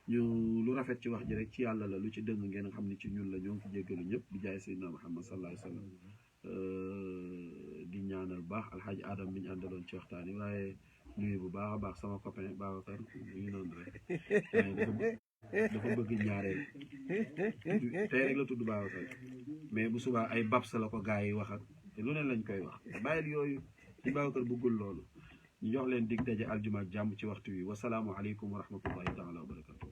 ñu lu rafet ci wax ji rek ci yàlla la lu ci dëng ngeen xam ni ci ñun la ñoo ngi fi jéggalu ñëpp bi jaay sayyidina Muhammad sallallahu alayhi wa sallam di ñaanal baax alxaaji Adam bi ñu àndaloon ci waxtaan yi waaye nuyu bu baax a baax sama copain Babacar ñu ngi noonu rek dafa bëgg ñaareel tey rek la tudd Babacar mais bu subaa ay babs la ko gars yi wax ak lu ne lañ koy wax bàyyil yooyu ci Babacar bëggul loolu ñu jox leen dig daje aljuma ak jàmm ci waxtu wi wasalaamu aleykum wa rahmatullahi taala wa barakatu